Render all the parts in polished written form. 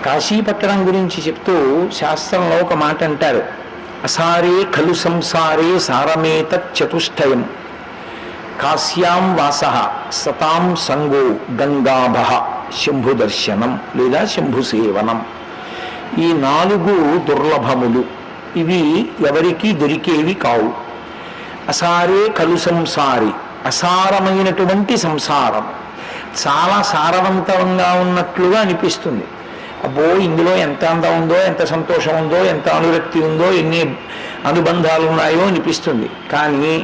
కాశీపట్టణం గురించి చెప్తూ శాస్త్రంలో ఒక మాట అంటారు, అసారే ఖలు సంసారే సారమేత చతుష్టయం కాశ్యాం వాస సతాం సంగో గంగాభ శంభు దర్శనం లేదా శంభు సేవనం. ఈ 4 దుర్లభములు, ఇవి ఎవరికి దొరికేవి కావు. అసారే ఖలు సంసారి, అసారమైనటువంటి సంసారం చాలా సారవంతంగా ఉన్నట్లుగా అనిపిస్తుంది. అబ్బో ఇందులో ఎంత అందం ఉందో, ఎంత సంతోషం ఉందో, ఎంత అనురక్తి ఉందో, ఎన్ని అనుబంధాలు ఉన్నాయో అనిపిస్తుంది. కానీ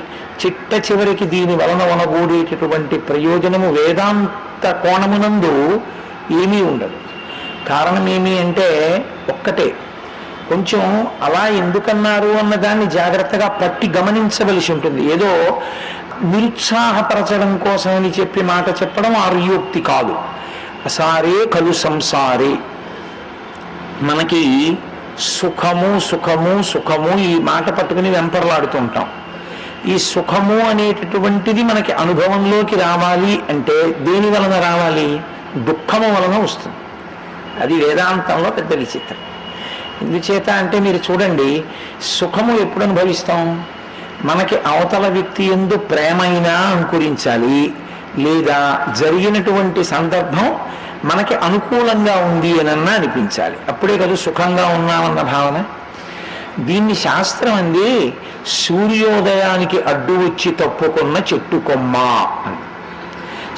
చిట్ట చివరికి దీని వలన వనగూడేటటువంటి ప్రయోజనము వేదాంత కోణమునందు ఏమీ ఉండదు. కారణం ఏమి అంటే ఒక్కటే, కొంచెం అలా ఎందుకన్నారు అన్నదాన్ని జాగ్రత్తగా పట్టి గమనించవలసి ఉంటుంది. ఏదో నిరుత్సాహపరచడం కోసమని చెప్పి మాట చెప్పడం ఆర్యోక్తి కాదు. అసారే ఖలు సంసారే, మనకి సుఖము సుఖము సుఖము ఈ మాట పట్టుకుని వెంపర్లాడుతూ ఉంటాం. ఈ సుఖము అనేటటువంటిది మనకి అనుభవంలోకి రావాలి అంటే దేని వలన రావాలి? దుఃఖము వలన వస్తుంది. అది వేదాంతంలో పెద్ద విచిత్రం. ఎందుచేత అంటే మీరు చూడండి, సుఖము ఎప్పుడు అనుభవిస్తాం? మనకి అవతల వ్యక్తి యందు ప్రేమైనా అంకురించాలి, లేదా జరిగినటువంటి సందర్భం మనకి అనుకూలంగా ఉంది అనన్నా అనిపించాలి. అప్పుడే కదా సుఖంగా ఉన్నామన్న భావన. దీన్ని శాస్త్రం అంది సూర్యోదయానికి అడ్డు వచ్చి తప్పుకున్న చెట్టు కొమ్మ అని.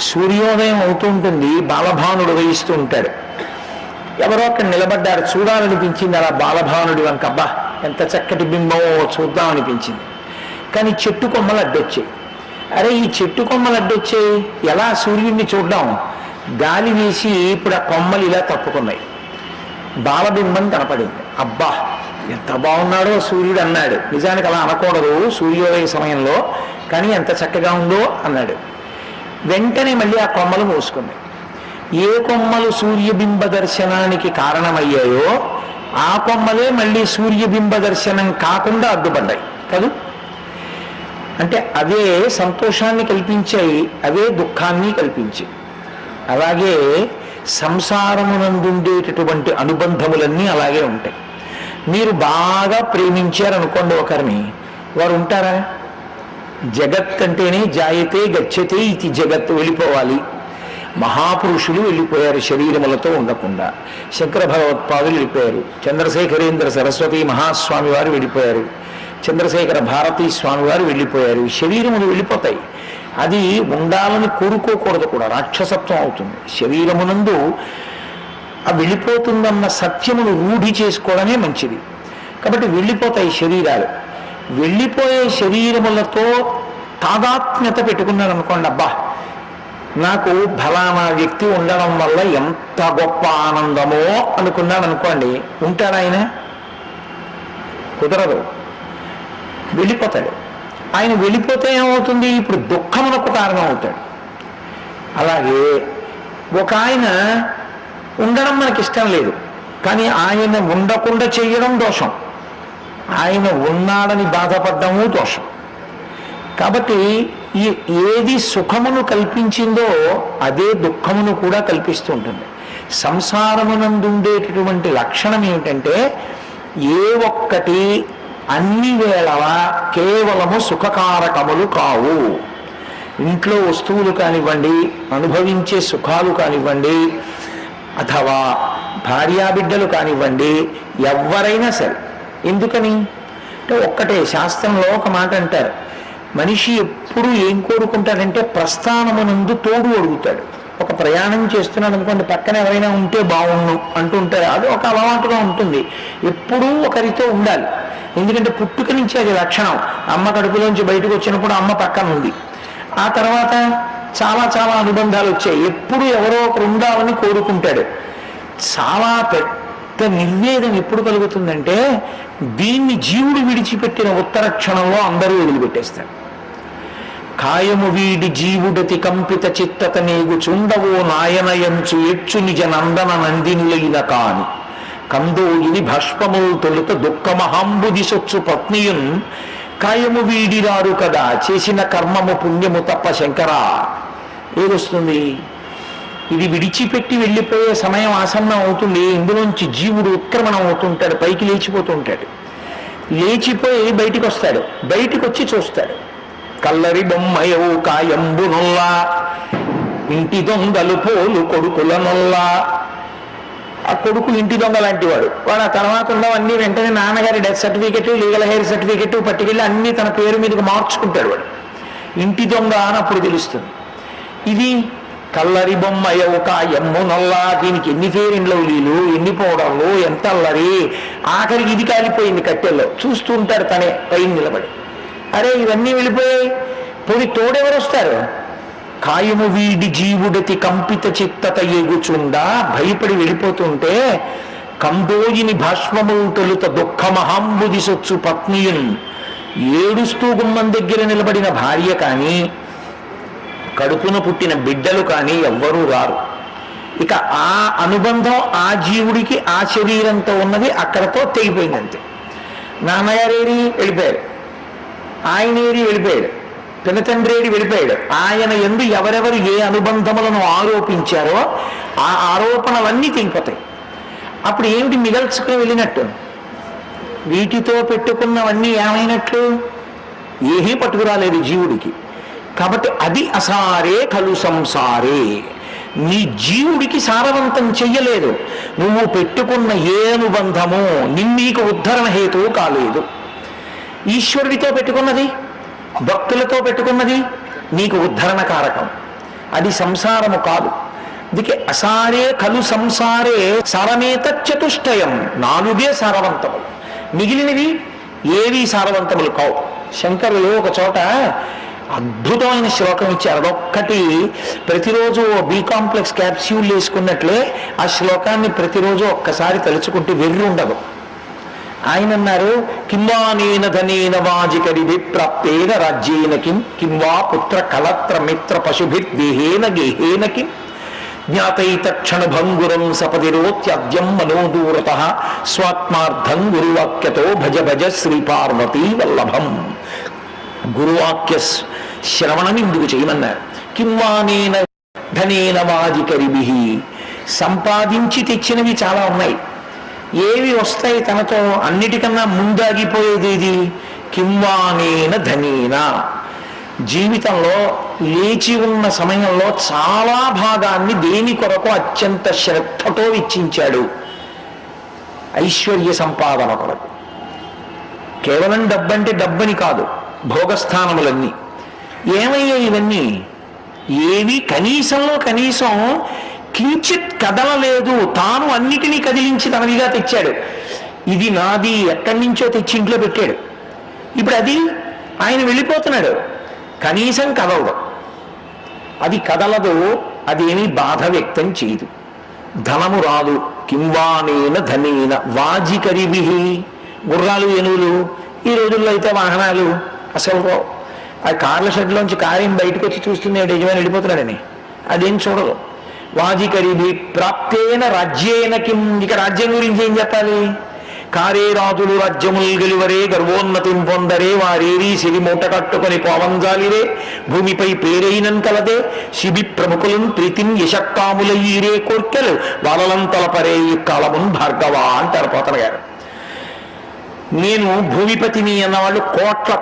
సూర్యోదయం అవుతుంటుంది, బాలభానుడు వహిస్తూ ఉంటాడు. ఎవరో అక్కడ నిలబడ్డారు, చూడాలనిపించింది అలా బాలభానుడి వంక. అబ్బా ఎంత చక్కటి బింబమో చూద్దాం అనిపించింది. కానీ చెట్టు కొమ్మలు అడ్డొచ్చాయి. అరే ఈ చెట్టు కొమ్మలు అడ్డొచ్చాయి, ఎలా సూర్యుడిని చూద్దాం? గాలి వేసి ఇప్పుడు ఆ కొమ్మలు ఇలా తప్పుకున్నాయి, బాలబింబం కనపడింది. అబ్బా ఎంత బాగున్నాడో సూర్యుడు అన్నాడు. నిజానికి అలా అనకూడదు సూర్యోదయ సమయంలో, కానీ ఎంత చక్కగా ఉందో అన్నాడు. వెంటనే మళ్ళీ ఆ కొమ్మలు మూసుకున్నాయి. ఏ కొమ్మలు సూర్యబింబ దర్శనానికి కారణమయ్యాయో ఆ కొమ్మలే మళ్ళీ సూర్యబింబ దర్శనం కాకుండా అడ్డుపడ్డాయి కాదు. అంటే అవే సంతోషాన్ని కల్పించాయి, అవే దుఃఖాన్ని కల్పించాయి. అలాగే సంసారమునందుండేటటువంటి అనుబంధములన్నీ అలాగే ఉంటాయి. మీరు బాగా ప్రేమించారనుకోండి ఒకరిని, వారు ఉంటారా? జగత్ అంటేనే జాయతే గచ్చతే ఇది జగత్, వెళ్ళిపోవాలి. మహాపురుషులు వెళ్ళిపోయారు శరీరములతో ఉండకుండా. శంకర భగవత్పాదులు వెళ్ళిపోయారు, చంద్రశేఖరేంద్ర సరస్వతి మహాస్వామి వారు వెళ్ళిపోయారు, చంద్రశేఖర భారతీ స్వామి వారు వెళ్ళిపోయారు. శరీరములు వెళ్ళిపోతాయి. అది ఉండాలని కోరుకోకూడదు కూడా, రాక్షసత్వం అవుతుంది. శరీరమునందు ఆ వెళ్ళిపోతుందన్న సత్యమును రూఢి చేసుకోవడమే మంచిది. కాబట్టి వెళ్ళిపోతాయి శరీరాలు. వెళ్ళిపోయే శరీరములతో తాదాత్మ్యత పెట్టుకున్నాడు అనుకోండి, అబ్బా నాకు ఫలానా వ్యక్తి ఉండడం వల్ల ఎంత గొప్ప ఆనందమో అనుకున్నాడు అనుకోండి, ఉంటాడు ఆయన? కుదరదు, వెళ్ళిపోతాడు. ఆయన వెళ్ళిపోతే ఏమవుతుంది? ఇప్పుడు దుఃఖమునకు కారణం అవుతాడు. అలాగే ఒక ఆయన ఉండడం మనకి ఇష్టం లేదు, కానీ ఆయన ఉండకుండా చేయడం దోషం, ఆయన ఉన్నాడని బాధపడ్డము దోషం. కాబట్టి ఏది సుఖమును కల్పించిందో అదే దుఃఖమును కూడా కల్పిస్తూ ఉంటుంది. సంసారమునందుండేటటువంటి లక్షణం ఏమిటంటే ఏ ఒక్కటి అన్ని వేళలా కేవలము సుఖకారకములు కావు. ఇంట్లో వస్తువులు కానివ్వండి, అనుభవించే సుఖాలు కానివ్వండి, అథవా భార్యాబిడ్డలు కానివ్వండి, ఎవరైనా సరే. ఎందుకని అంటే ఒక్కటే, శాస్త్రంలో ఒక మాట అంటారు, మనిషి ఎప్పుడు ఏం కోరుకుంటాడంటే ప్రస్థానమునందు తోడు అడుగుతాడు. ఒక ప్రయాణం చేస్తున్నాడు అనుకోండి, పక్కన ఎవరైనా ఉంటే బాగుండు అంటుంటారు. అది ఒక అలవాటుగా ఉంటుంది. ఎప్పుడూ ఒకరితో ఉండాలి. ఎందుకంటే పుట్టుక నుంచి అది లక్షణం. అమ్మ కడుపులోంచి బయటకు వచ్చినప్పుడు అమ్మ పక్కన ఉంది. ఆ తర్వాత చాలా చాలా అనుబంధాలు వచ్చాయి. ఎప్పుడు ఎవరో ఒకరు ఉండాలని కోరుకుంటాడు. చాలా పెద్ద నిర్వేదం ఎప్పుడు కలుగుతుందంటే దీన్ని జీవుడు విడిచిపెట్టిన ఉత్తర క్షణంలో అందరూ వదిలిపెట్టేస్తారు. కాయము వీడి జీవుడతి కంపిత చిత్తత నేగు చుండవో నాయనయంచు ఎచ్చు నిజ నందన నందినులైన కాని కందోయిని భష్పములు తొలుత దుఃఖమహాంబుది సొచ్చు పత్నియున్ కాయము వీడిరారు కదా చేసిన కర్మము పుణ్యము తప్ప శంకరా. ఏదొస్తుంది? ఇది విడిచిపెట్టి వెళ్ళిపోయే సమయం ఆసన్నం అవుతుంది. ఇందులోంచి జీవుడు ఉత్క్రమణం అవుతుంటాడు, పైకి లేచిపోతుంటాడు. లేచిపోయి బయటికి వస్తాడు. బయటికి వచ్చి చూస్తాడు, కల్లరి బొమ్మయవు కాయంబునొల్లా, ఇంటి దొంగలు పోలు కొడుకుల నొల్లా. ఆ కొడుకు ఇంటి దొంగ లాంటి వాడు. వాడు ఆ తర్వాత ఉన్నవన్నీ వెంటనే నాన్నగారి death certificate, legal heir certificate పట్టుకెళ్ళి అన్నీ తన పేరు మీదకి మార్చుకుంటాడు. వాడు ఇంటి దొంగ అని అప్పుడు తెలుస్తుంది. ఇది కల్లరి బొమ్మయవు కాయంబునొల్లా, దీనికి ఎన్ని ఫెయిర్ లవ్లీలు, ఎన్ని పౌడర్లు, ఎంత అల్లరి. ఆఖరికి ఇది కాలిపోయింది కట్టెల్లో. చూస్తూ ఉంటాడు తనే పైన నిలబడి. అరే ఇవన్నీ వెళ్ళిపోయాయి, పోయి తోడెవరు వస్తారు? కాయము వీడి జీవుడతి కంపిత చిత్తత ఎగుచుండా, భయపడి వెళ్ళిపోతుంటే కంబోజిని భాష్మములు తొలుత దుఃఖమహాంబుది సొచ్చు పత్నియున్, ఏడుస్తూ గుమ్మం దగ్గర నిలబడిన భార్య కానీ కడుపున పుట్టిన బిడ్డలు కానీ ఎవ్వరూ రారు. ఇక ఆ అనుబంధం ఆ జీవుడికి ఆ శరీరంతో ఉన్నది అక్కడతో తెగిపోయిందంతే. నాన్నగారేరి వెళ్ళిపోయాడు, ఆయనేరి వెళ్ళిపోయాడు, పినతండ్రేడి వెళ్ళిపోయాడు. ఆయన యందు ఎవరెవరు ఏ అనుబంధములను ఆరోపించారో ఆ ఆరోపణలన్నీ తెగిపోతాయి. అప్పుడు ఏమిటి మిగల్చుకుని వెళ్ళినట్టు? వీటితో పెట్టుకున్నవన్నీ ఏమైనట్లు? ఏమీ పట్టుకురాలేదు జీవుడికి. కాబట్టి అది అసారే కలు సంసారే. నీ జీవుడికి సారవంతం చెయ్యలేదు. నువ్వు పెట్టుకున్న ఏ అనుబంధము నీకు ఉద్ధరణ హేతువు కాలేదు. ఈశ్వరుడితో పెట్టుకున్నది, భక్తులతో పెట్టుకున్నది నీకు ఉద్ధరణ కారకం. అది సంసారము కాదు. అందుకే అసారే కలు సంసారే సారమేత చతుష్టయం, 4 సారవంతములు, మిగిలినవి ఏవి సారవంతములు కావు. శంకరులు ఒక చోట అద్భుతమైన శ్లోకం ఇచ్చారు. అదొక్కటి ప్రతిరోజు బి కాంప్లెక్స్ క్యాప్స్యూల్ వేసుకున్నట్లే ఆ శ్లోకాన్ని ప్రతిరోజు ఒక్కసారి తలుచుకుంటే వెర్రి ఉండదు. ఆయన అన్నారు, కింవానేన ధనేన వాజికరిభి ప్రాప్తేన రాజ్యేన కింవా పుత్ర కలత్ర మిత్ర పశుభిర్దేహేన గేహేన కిం జ్ఞాతైతక్షణ భంగురం సపదిరోత్యద్యం మనోదూరత స్వాత్మార్థం గురువాక్యతో భజ భజ శ్రీ పార్వతీ వల్లభం. గురువాక్య శ్రవణం ఇందుకు చేయమన్నారు. కింవానేన ధనేన వాజికరిభి, సంపాదించి తెచ్చినవి చాలా ఉన్నాయి. ఏవి వస్తాయి తనతో? అన్నిటికన్నా ముందాగిపోయేది ఇది కింవానేన ధనేన. జీవితంలో లేచి ఉన్న సమయంలో చాలా భాగాన్ని దేని కొరకు అత్యంత శ్రద్ధతో వెచ్చించాడు? ఐశ్వర్య సంపాదన కొరకు. కేవలం డబ్బంటే డబ్బని కాదు, భోగస్థానములన్నీ. ఏమయ్యాయి ఇవన్నీ? ఏవి కనీసంలో కనీసం కించిత్ కదలలేదు. తాను అన్నిటినీ కదిలించి తనదిగా తెచ్చాడు. ఇది నాది, ఎక్కడి నుంచో తెచ్చి ఇంట్లో పెట్టాడు. ఇప్పుడు అది ఆయన వెళ్ళిపోతున్నాడు, కనీసం కదలదు. అది కదలదు, అదేమీ బాధ వ్యక్తం చేయదు. ధనము రాదు. కింవానేన ధనేన వాజికరిభి, గుర్రాలు ఏనుగులు. ఈ రోజుల్లో అయితే వాహనాలు అసలు రావు. ఆ కార్ల షెడ్లోంచి కారేం బయటకు వచ్చి చూస్తుంది యజమాని వెళ్ళిపోతున్నాడని, అదేం చూడదు. వాజికరిభి ప్రాప్తేన రాజ్యేన కిం. ఇక రాజ్యం గురించి ఏం చెప్పాలి? కారే రాజులు రాజ్యములు గెలువరే, గర్వోన్నతిం పొందరే, వారేరి సిరి మూట కట్టుకొని పోవంజాలిరే, భూమిపై పేరైనం కలదే, శిబి ప్రముఖులను ప్రీతిని యశక్కాములయ్యీరే, కోర్కెలు వాలలంతలపరే ఈ కాలమున్ భార్గవ అంటారు పోతన గారు. నేను భూమిపతిని అన్నవాళ్ళు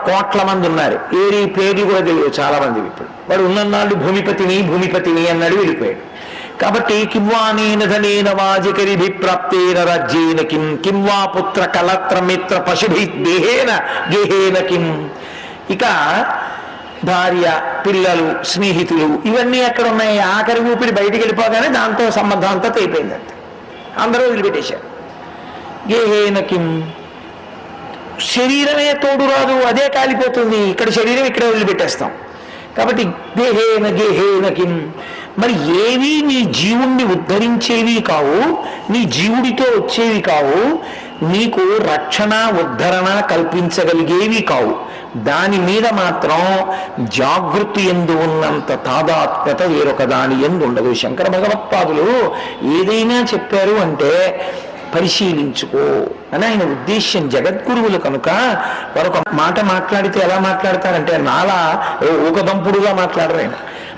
కోట్ల మంది ఉన్నారు. ఏరి పేర్లు కూడా తెలియదు చాలా మంది. ఇప్పుడు వాడు ఉన్నన్నాళ్ళు భూమిపతిని భూమిపతిని అన్నాడు, వెళ్ళిపోయాడు. కాబట్టి కింవానేన ధనేన వాజికరిభి ప్రాప్తేన రాజ్యేన కిం కింవా పుత్ర కలత్ర మిత్ర పశుభి దేహేన గేహేన కిం. ఇక భార్య, పిల్లలు, స్నేహితులు ఇవన్నీ ఎక్కడ ఉన్నాయి? ఆఖరి ఊపిరి బయటికి వెళ్ళిపోగానే దాంతో సంబంధం అంతా తెగిపోయింది. అంతే, అందరూ వదిలిపెట్టేశారు. గేహేన కిం. శరీరమే తోడు రాదు, అదే కాలిపోతుంది. ఇక్కడ శరీరం ఇక్కడే వదిలిపెట్టేస్తాం. కాబట్టి దేహేన గేహేన కిం. మరి ఏవి నీ జీవుణ్ణి ఉద్ధరించేవి కావు, నీ జీవుడితో వచ్చేవి కావు, నీకు రక్షణ ఉద్ధరణ కల్పించగలిగేవి కావు. దాని మీద మాత్రం జాగృతి ఎందు ఉన్నంత తాదాత్మ్యత వేరొక దాని ఎందు ఉండదు. శంకర భగవత్పాదులు ఏదైనా చెప్పారు అంటే పరిశీలించుకో అని ఆయన ఉద్దేశ్యం. జగద్గురువులు కనుక వారు ఒక మాట మాట్లాడితే ఎలా మాట్లాడతారంటే నాలా ఊకదంపుడుగా మాట్లాడరు. ఆయన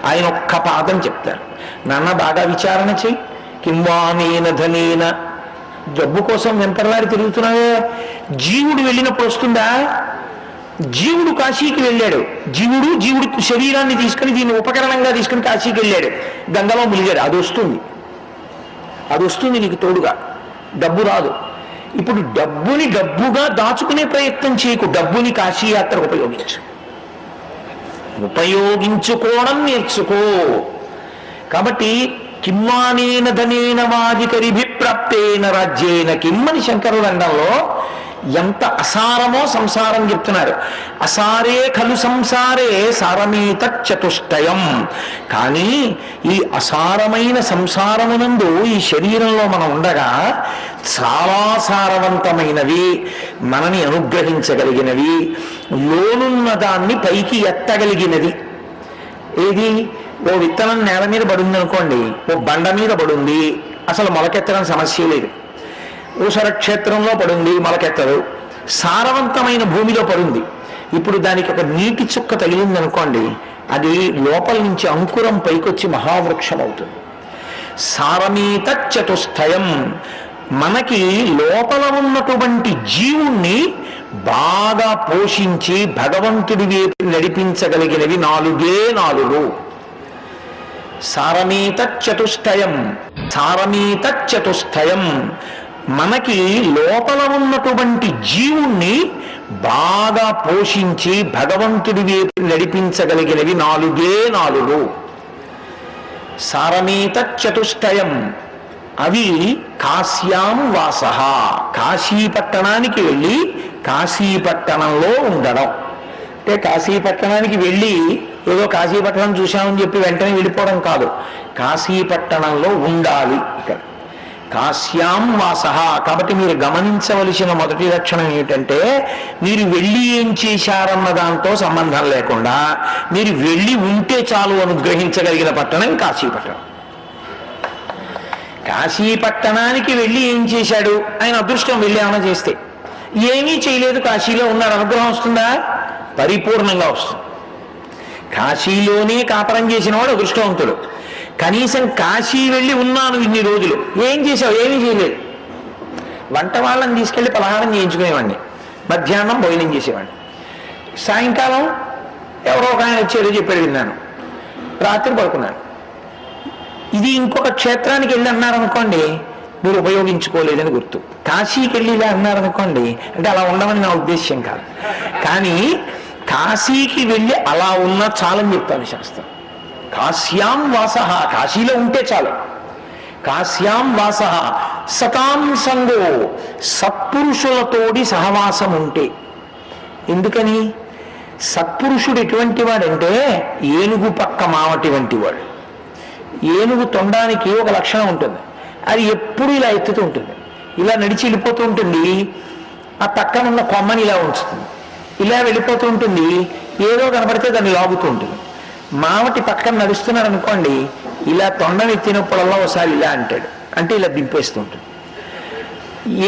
ఆయన ఒక్క పాదం చెప్తారు. నాన్న బాగా విచారణ చెయ్యి. కింవానేన ధనేన, డబ్బు కోసం వెంపర్లాడి తిరుగుతున్నావే. జీవుడు వెళ్ళినప్పుడు వస్తుందా? జీవుడు కాశీకి వెళ్ళాడు. జీవుడు శరీరాన్ని తీసుకుని దీన్ని ఉపకరణంగా తీసుకుని కాశీకి వెళ్ళాడు, గంగలో ములిగాడు. అది వస్తుంది నీకు తోడుగా. డబ్బు రాదు. ఇప్పుడు డబ్బుని డబ్బుగా దాచుకునే ప్రయత్నం చేయకు, డబ్బుని కాశీయాత్ర ఉపయోగించుకోవడం నేర్చుకో. కాబట్టి కిమ్మానేన ధనేన వాజికరిభిప్రాప్తేన రాజ్యేన కిమ్మని శంకరుడు అండంలో ఎంత అసారమో సంసారం చెప్తున్నారు. అసారే ఖలు సంసారే సారమేత చతుష్టయం. కానీ ఈ అసారమైన సంసారమునందు ఈ శరీరంలో మనం ఉండగా చాలా సారవంతమైనవి, మనని అనుగ్రహించగలిగినవి, లోనున్న దాన్ని పైకి ఎత్తగలిగినది. ఏది? ఓ విత్తనం నేల మీద పడుంది అనుకోండి, ఓ బండ మీద పడుంది, అసలు మొలకెత్తడం సమస్య లేదు. ఊసర క్షేత్రంలో పడుంది, మొలకెత్తదు. సారవంతమైన భూమిలో పడుంది. ఇప్పుడు దానికి ఒక నీటి చుక్క తగిలింది అనుకోండి, అది లోపల నుంచి అంకురం పైకొచ్చి మహావృక్షం అవుతుంది. సారమీత చతుష్టయం. మనకి లోపల ఉన్నటువంటి జీవుణ్ణి బాగా పోషించి భగవంతుడి వైపు నడిపించగలిగినవి 4. సారమీత చతుష్టయం. మనకి లోపల ఉన్నటువంటి జీవుణ్ణి బాగా పోషించి భగవంతుడి వైపు నడిపించగలిగినవి 4. సారమీత చతుష్టయం. అవి కాశ్యాం వాసః. కాశీపట్టణానికి వెళ్ళి కాశీపట్టణంలో ఉండడం. అంటే కాశీపట్టణానికి వెళ్ళి ఏదో కాశీపట్టణం చూశామని చెప్పి వెంటనే వెళ్ళిపోవడం కాదు, కాశీపట్టణంలో ఉండాలి. ఇక్కడ కాశ్యాం వాసః. కాబట్టి మీరు గమనించవలసిన మొదటి లక్షణం ఏమిటంటే, మీరు వెళ్ళి ఏం చేశారన్న దాంతో సంబంధం లేకుండా మీరు వెళ్ళి ఉంటే చాలు అనుగ్రహించగలిగిన పట్టణం కాశీపట్టణం. కాశీపట్టణానికి వెళ్ళి ఏం చేశాడు? ఆయన అదృష్టం. వెళ్ళి ఏమైనా చేస్తే ఏమీ చేయలేదు, కాశీలో ఉన్నాడు, అనుగ్రహం వస్తుందా? పరిపూర్ణంగా వస్తుంది. కాశీలోనే కాపరం చేసిన వాడు అదృష్టవంతుడు. కనీసం కాశీ వెళ్ళి ఉన్నాను ఇన్ని రోజులు, ఏం చేశావు? ఏమీ చేయలేదు. వంట వాళ్ళని తీసుకెళ్ళి పలహారం చేయించుకునేవాడిని, మధ్యాహ్నం భోజనం చేసేవాడిని, సాయంకాలం ఎవరో ఒక ఆయన వచ్చేదో చెప్పాడు విన్నాను, రాత్రి పడుకున్నాను. ఇది ఇంకొక క్షేత్రానికి వెళ్ళి అన్నారనుకోండి, మీరు ఉపయోగించుకోలేదని గుర్తు. కాశీకి వెళ్ళి ఇలా అన్నారనుకోండి, అంటే అలా ఉండమని నా ఉద్దేశ్యం కాదు, కానీ కాశీకి వెళ్ళి అలా ఉన్నా చాలని చెప్తాను శాస్త్రం. కాశ్యాం వాసః. కాశీలో ఉంటే చాలు. కాశ్యాం వాసః సతాం సంగో. సత్పురుషులతోటి సహవాసం ఉంటే. ఎందుకని? సత్పురుషుడు ఎటువంటి వాడంటే ఏనుగు పక్క మావటి వంటి వాడు. ఏనుగు తొండానికి ఒక లక్షణం ఉంటుంది, అది ఎప్పుడు ఇలా ఎత్తుతూ ఉంటుంది, ఇలా నడిచి వెళ్ళిపోతూ ఉంటుంది. ఆ పక్కన ఉన్న కొమ్మని ఇలా ఉంచుతుంది, ఇలా వెళ్ళిపోతూ ఉంటుంది, ఏదో కనబడితే దాన్ని లాగుతూ ఉంటుంది. మావటి పక్కన నడుస్తున్నాడు అనుకోండి, ఇలా తొండం ఎత్తినప్పుడల్లా ఒకసారి ఇలా అంటాడు, అంటే ఇలా దింపేస్తూ ఉంటుంది,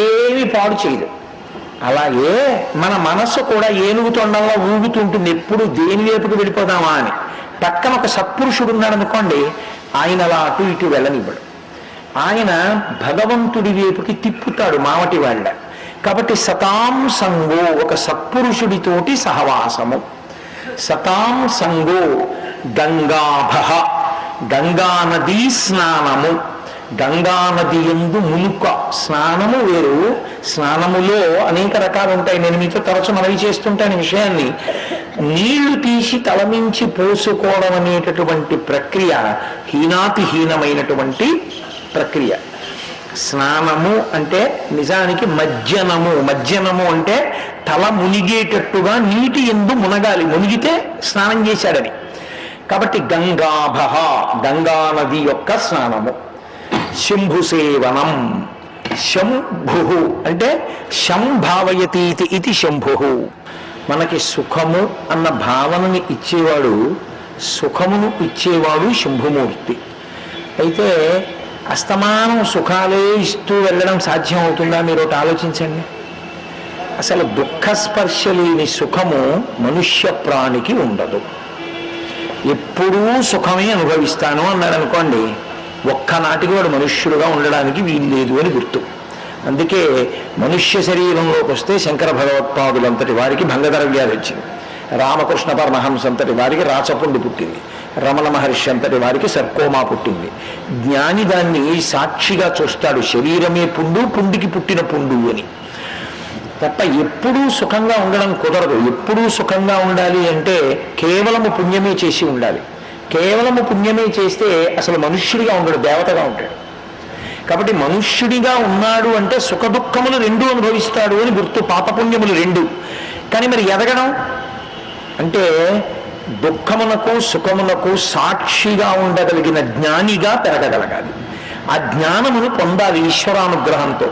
ఏమి పాడు చేయదు. అలాగే మన మనస్సు కూడా ఏనుగు తొండంలో ఊగుతుంటుంది, ఎప్పుడు దేని వైపుకి వెళ్ళిపోదామా అని. పక్కన ఒక సత్పురుషుడు ఉన్నాడు అనుకోండి, ఆయన అలా అటు ఇటు వెళ్ళనివ్వడు, ఆయన భగవంతుడి వైపుకి తిప్పుతాడు మావటి వాళ్ళ. కాబట్టి సతాం సంగో, ఒక సత్పురుషుడితోటి సహవాసము. సతాం సంగో గంగాభః. గంగా నదీ స్నానము. గంగా నది యందు మునుక. స్నానము వేరు, స్నానములో అనేక రకాలు ఉంటాయి. నేను మీతో తరచు మనవి చేస్తుంటాను విషయాన్ని. నీళ్లు తీసి తలమించి పోసుకోవడం అనేటటువంటి ప్రక్రియ హీనాతిహీనమైనటువంటి ప్రక్రియ. స్నానము అంటే నిజానికి మజ్జనము అంటే తల మునిగేటట్టుగా నీటి యందు మునగాలి, మునిగితే స్నానం చేశాడని. కాబట్టి గంగాభః, గంగా నది యొక్క స్నానము. శంభు సేవనం. శంభు అంటే శంభావయతీతి ఇది శంభు. మనకి సుఖము అన్న భావనని ఇచ్చేవాడు, సుఖమును ఇచ్చేవాడు శంభుమూర్తి. అయితే అస్తమానం సుఖాలే ఇస్తూ వెళ్ళడం సాధ్యం అవుతుందా? మీరు ఒకటి ఆలోచించండి. అసలు దుఃఖస్పర్శ లేని సుఖము మనుష్య ప్రాణికి ఉండదు. ఎప్పుడూ సుఖమే అనుభవిస్తాను అన్నాడు అనుకోండి, ఒక్కనాటికి వాడు మనుష్యుడుగా ఉండడానికి వీలు లేదు అని గుర్తు. అందుకే మనుష్య శరీరంలోకి వస్తే శంకర భగవత్పాదులంతటి వారికి భంగధర వ్యాధి వచ్చింది, రామకృష్ణ పరమహంస అంతటి వారికి రాచపుండు పుట్టింది, రమణ మహర్షి అంతటి వారికి సర్కోమా పుట్టింది. జ్ఞాని దాన్ని సాక్షిగా చూస్తాడు, శరీరమే పుండు, పుండికి పుట్టిన పుండు అని. తప్ప ఎప్పుడూ సుఖంగా ఉండడం కుదరదు. ఎప్పుడూ సుఖంగా ఉండాలి అంటే కేవలము పుణ్యమే చేసి ఉండాలి. కేవలము పుణ్యమే చేస్తే అసలు మనుష్యుడిగా ఉండడు, దేవతగా ఉంటాడు. కాబట్టి మనుష్యుడిగా ఉన్నాడు అంటే సుఖ దుఃఖములు రెండూ అనుభవిస్తాడు అని గుర్తు, పాపపుణ్యములు రెండు. కానీ మరి ఎదగడం అంటే దుఃఖమునకు సుఖమునకు సాక్షిగా ఉండగలిగిన జ్ఞానిగా పెరగగలగాలి. ఆ జ్ఞానమును పొందాలి ఈశ్వరానుగ్రహంతో.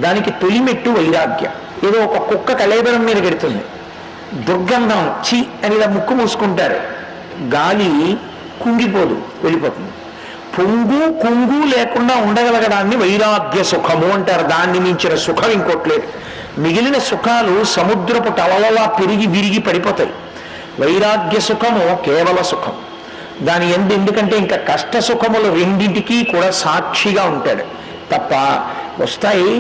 దానికి తొలిమెట్టు వైరాగ్యం. ఏదో ఒక కుక్క కళేబరం మీద పెడుతుంది, దుర్గంధం చి అని ఇలా ముక్కు మూసుకుంటారు, గాలి కుంగిపోదు, వెళ్ళిపోతుంది. పొంగు కుంగు లేకుండా ఉండగలగడాన్ని వైరాగ్య సుఖము అంటారు. దాన్ని మించిన సుఖం ఇంకోట్లేదు. మిగిలిన సుఖాలు సముద్రపు టలలలా పెరిగి విరిగి పడిపోతాయి. వైరాగ్య సుఖము కేవల సుఖం. దాని ఎందుకంటే ఇంకా కష్ట సుఖములు రెండింటికి కూడా సాక్షిగా ఉంటాడు తప్ప, వస్తాయి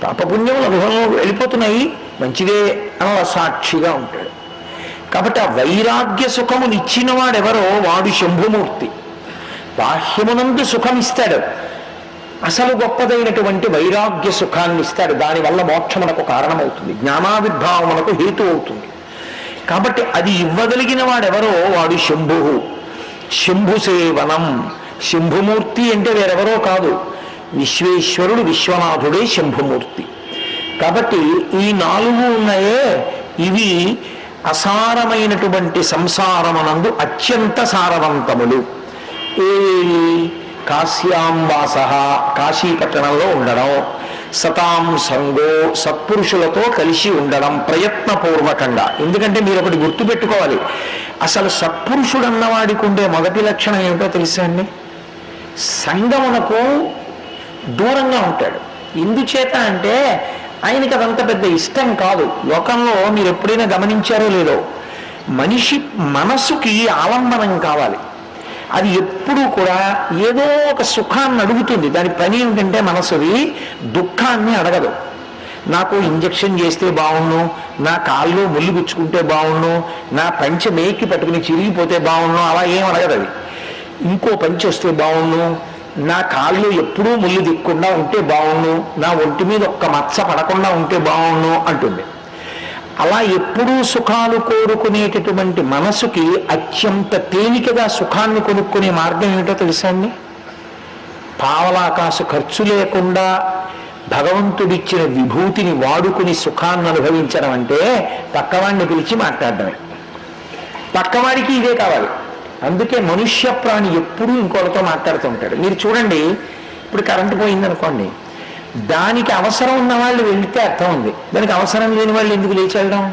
పాపపుణ్యములు అనుభవం వెళ్ళిపోతున్నాయి, మంచిదే అలా సాక్షిగా ఉంటాడు. కాబట్టి ఆ వైరాగ్య సుఖమునిచ్చిన వాడెవరో వాడు శంభుమూర్తి. బాహ్యమునందు సుఖమిస్తాడు, అసలు గొప్పదైనటువంటి వైరాగ్య సుఖాన్ని ఇస్తాడు. దానివల్ల మోక్షమునకు కారణమవుతుంది, జ్ఞానావిర్భావమునకు హేతు అవుతుంది. కాబట్టి అది ఇవ్వగలిగిన వాడెవరో వాడు శంభు. శంభు సేవనం. శంభుమూర్తి అంటే వేరెవరో కాదు, విశ్వేశ్వరుడు విశ్వనాథుడే శంభుమూర్తి. కాబట్టి ఈ నాలుగు ఉన్నాయే, ఇవి అసారమైనటువంటి సంసారమునందు అత్యంత సారవంతములు. ఏ కాశ్యాం వాస, కాశీపట్టణంలో ఉండడం, సతాం సంగో, సత్పురుషులతో కలిసి ఉండడం ప్రయత్నపూర్వకంగా. ఎందుకంటే మీరు ఒకటి గుర్తుపెట్టుకోవాలి, అసలు సత్పురుషుడు అన్నవాడికి ఉండే మొదటి లక్షణం ఏమిటో తెలుసా అండి? సంగమునకు దూరంగా ఉంటాడు. ఎందుచేత అంటే ఆయనకి అదంత పెద్ద ఇష్టం కాదు. లోకంలో మీరు ఎప్పుడైనా గమనించారో లేదో, మనిషి మనసుకి ఆలంబనం కావాలి. అది ఎప్పుడూ కూడా ఏదో ఒక సుఖాన్ని అడుగుతుంది. దాని పని ఏమిటంటే మనసుది దుఃఖాన్ని అడగదు. నాకు ఇంజక్షన్ చేస్తే బాగుండు, నా కాళ్ళు ముళ్ళు గుచ్చుకుంటే బాగుండు, నా పంచె మేకి పట్టుకుని చిరిగిపోతే బాగుండు, అలా ఏం అడగదు. అది ఇంకో పంచె వస్తే బాగుండు, నా కాళ్ళు ఎప్పుడూ ముళ్ళు దిక్కుండా ఉంటే బాగుండు, నా ఒంటి మీద ఒక్క మచ్చ పడకుండా ఉంటే బాగుండు అంటుంది. అలా ఎప్పుడూ సుఖాలు కోరుకునేటటువంటి మనసుకి అత్యంత తేలికగా సుఖాన్ని కొనుక్కునే మార్గం ఏమిటో తెలుసా అండి? పావలాకాసు ఖర్చు లేకుండా భగవంతుడిచ్చిన విభూతిని వాడుకుని సుఖాన్ని అనుభవించడం అంటే పక్కవాడిని పిలిచి మాట్లాడడమే. పక్కవాడికి ఇదే కావాలి. అందుకే మనుష్య ప్రాణి ఎప్పుడూ ఇంకోటితో మాట్లాడుతూ ఉంటాడు. మీరు చూడండి, ఇప్పుడు కరెంటు పోయిందనుకోండి, దానికి అవసరం ఉన్న వాళ్ళు వెళితే అర్థం ఉంది, దానికి అవసరం లేని వాళ్ళు ఎందుకు లేచి వెళ్ళడం?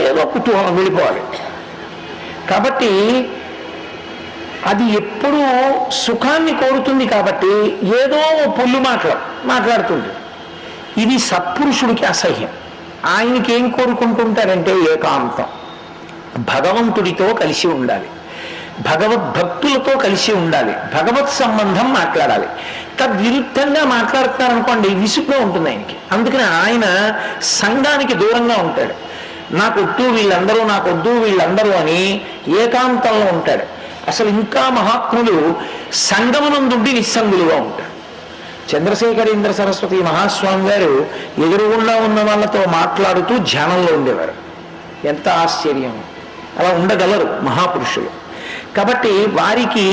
ఏదో కుతూహలం, వెళ్ళిపోవాలి. కాబట్టి అది ఎప్పుడూ సుఖాన్ని కోరుతుంది. కాబట్టి ఏదో పొల్లు మాట్లాడుతుంది. ఇది సత్పురుషుడికి అసహ్యం. ఆయనకి ఏం కోరుకుంటుంటారంటే ఏకాంతం, భగవంతుడితో కలిసి ఉండాలి, భగవద్భక్తులతో కలిసి ఉండాలి, భగవత్ సంబంధం మాట్లాడాలి. తద్విరుద్ధంగా మాట్లాడుతున్నారనుకోండి విసుగ్గా ఉంటుంది ఆయనకి. అందుకని ఆయన సంఘానికి దూరంగా ఉంటాడు. నాకొద్దు వీళ్ళందరూ, నాకొద్దు వీళ్ళందరూ అని ఏకాంతంలో ఉంటాడు. అసలు ఇంకా మహాత్ములు సంగమనందుండి నిస్సంగులుగా ఉంటారు. చంద్రశేఖరేంద్ర సరస్వతి మహాస్వామి గారు ఎదురుగుండా ఉన్న వాళ్ళతో మాట్లాడుతూ ధ్యానంలో ఉండేవారు. ఎంత ఆశ్చర్యం! అలా ఉండగలరు మహాపురుషులు. కాబట్టి వారికి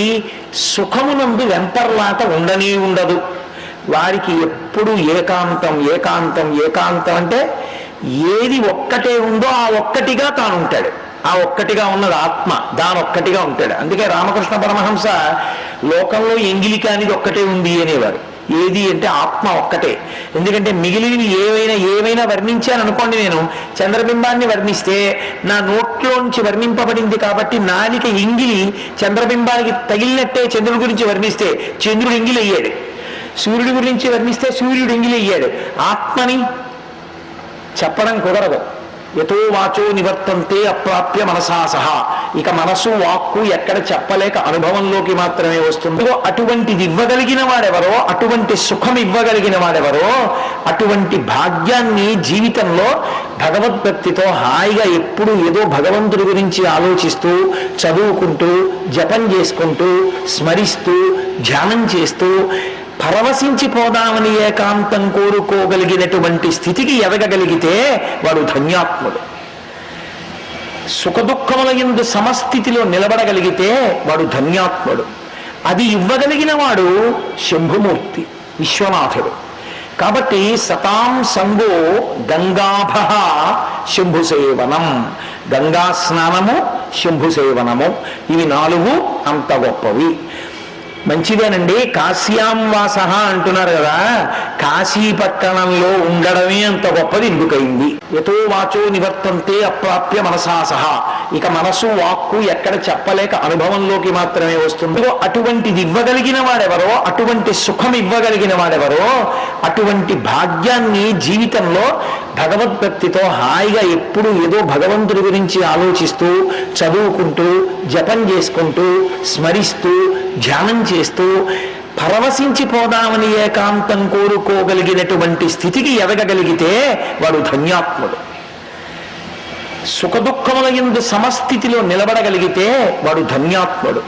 సుఖమునందు వెంపర్లాట ఉండనే ఉండదు. వారికి ఎప్పుడు ఏకాంతం ఏకాంతం ఏకాంతం. అంటే ఏది ఒక్కటే ఉందో ఆ ఒక్కటిగా తాను ఉంటాడు. ఆ ఒక్కటిగా ఉన్నది ఆత్మ, దానొక్కటిగా ఉంటాడు. అందుకే రామకృష్ణ పరమహంస లోకంలో ఎంగిలి కానిది ఒక్కటే ఉంది అనేవారు. ఏది అంటే ఆత్మ ఒక్కటే. ఎందుకంటే మిగిలినవి ఏవైనా వర్ణించాను అనుకోండి, నేను చంద్రబింబాన్ని వర్ణిస్తే నా నోట్లోంచి వర్ణింపబడింది కాబట్టి నాలిక ఎంగిలి చంద్రబింబానికి తగిలినట్టే చంద్రుడి గురించి వర్ణిస్తే చంద్రుడు ఎంగిలి అయ్యాడు, సూర్యుడి గురించి వర్ణిస్తే సూర్యుడు ఎంగిలి అయ్యాడు. ఆత్మని చెప్పడం కుదరదు. యతో వాచో నివర్తంతే అప్రాప్య మనసా సహా. ఇక మనసు వాక్కు ఎక్కడ చెప్పలేక అనుభవంలోకి మాత్రమే వస్తుందో అటువంటిది ఇవ్వగలిగిన వాడెవరో, అటువంటి సుఖం ఇవ్వగలిగిన వాడెవరో, అటువంటి భాగ్యాన్ని జీవితంలో భగవద్భక్తితో హాయిగా ఎప్పుడు ఏదో భగవంతుడి గురించి ఆలోచిస్తూ, చదువుకుంటూ, జపం చేసుకుంటూ, స్మరిస్తూ, ధ్యానం చేస్తూ పరవశించిపోదామని ఏకాంతం కోరుకోగలిగినటువంటి స్థితికి ఎదగగలిగితే వాడు ధన్యాత్ముడు. సుఖదుఖముల యందు సమస్థితిలో నిలబడగలిగితే వాడు ధన్యాత్ముడు. అది ఇవ్వగలిగిన వాడు శంభుమూర్తి, విశ్వనాథుడు. కాబట్టి సతాం సంగో గంగాభ శంభుసేవనం, గంగా స్నానము, శంభుసేవనము, ఇవి 4 అంత గొప్పవి. మంచిదేనండి. కాశ్యాం వాస అంటున్నారు కదా, కాశీ పట్టణంలో ఉండడమే అంత గొప్పది ఎందుకయింది? యతో వాచో నివర్తంతే అప్రాప్య మనసా సహా. ఇక మనసు వాక్కు ఎక్కడ చెప్పలేక అనుభవంలోకి మాత్రమే వస్తుందో అటువంటిది ఇవ్వగలిగిన వాడెవరో, అటువంటి సుఖం ఇవ్వగలిగిన వాడెవరో, అటువంటి భాగ్యాన్ని జీవితంలో భగవద్భక్తితో హాయిగా ఎప్పుడు ఏదో భగవంతుడి గురించి ఆలోచిస్తూ, చదువుకుంటూ, జపం చేసుకుంటూ, స్మరిస్తూ, ధ్యానం చేస్తూ పరవశించిపోదామని ఏకాంతం కోరుకోగలిగినటువంటి స్థితికి ఎదగగలిగితే వాడు ధన్యాత్ముడు. సుఖదుఖముల యందు సమస్థితిలో నిలబడగలిగితే వాడు ధన్యాత్ముడు.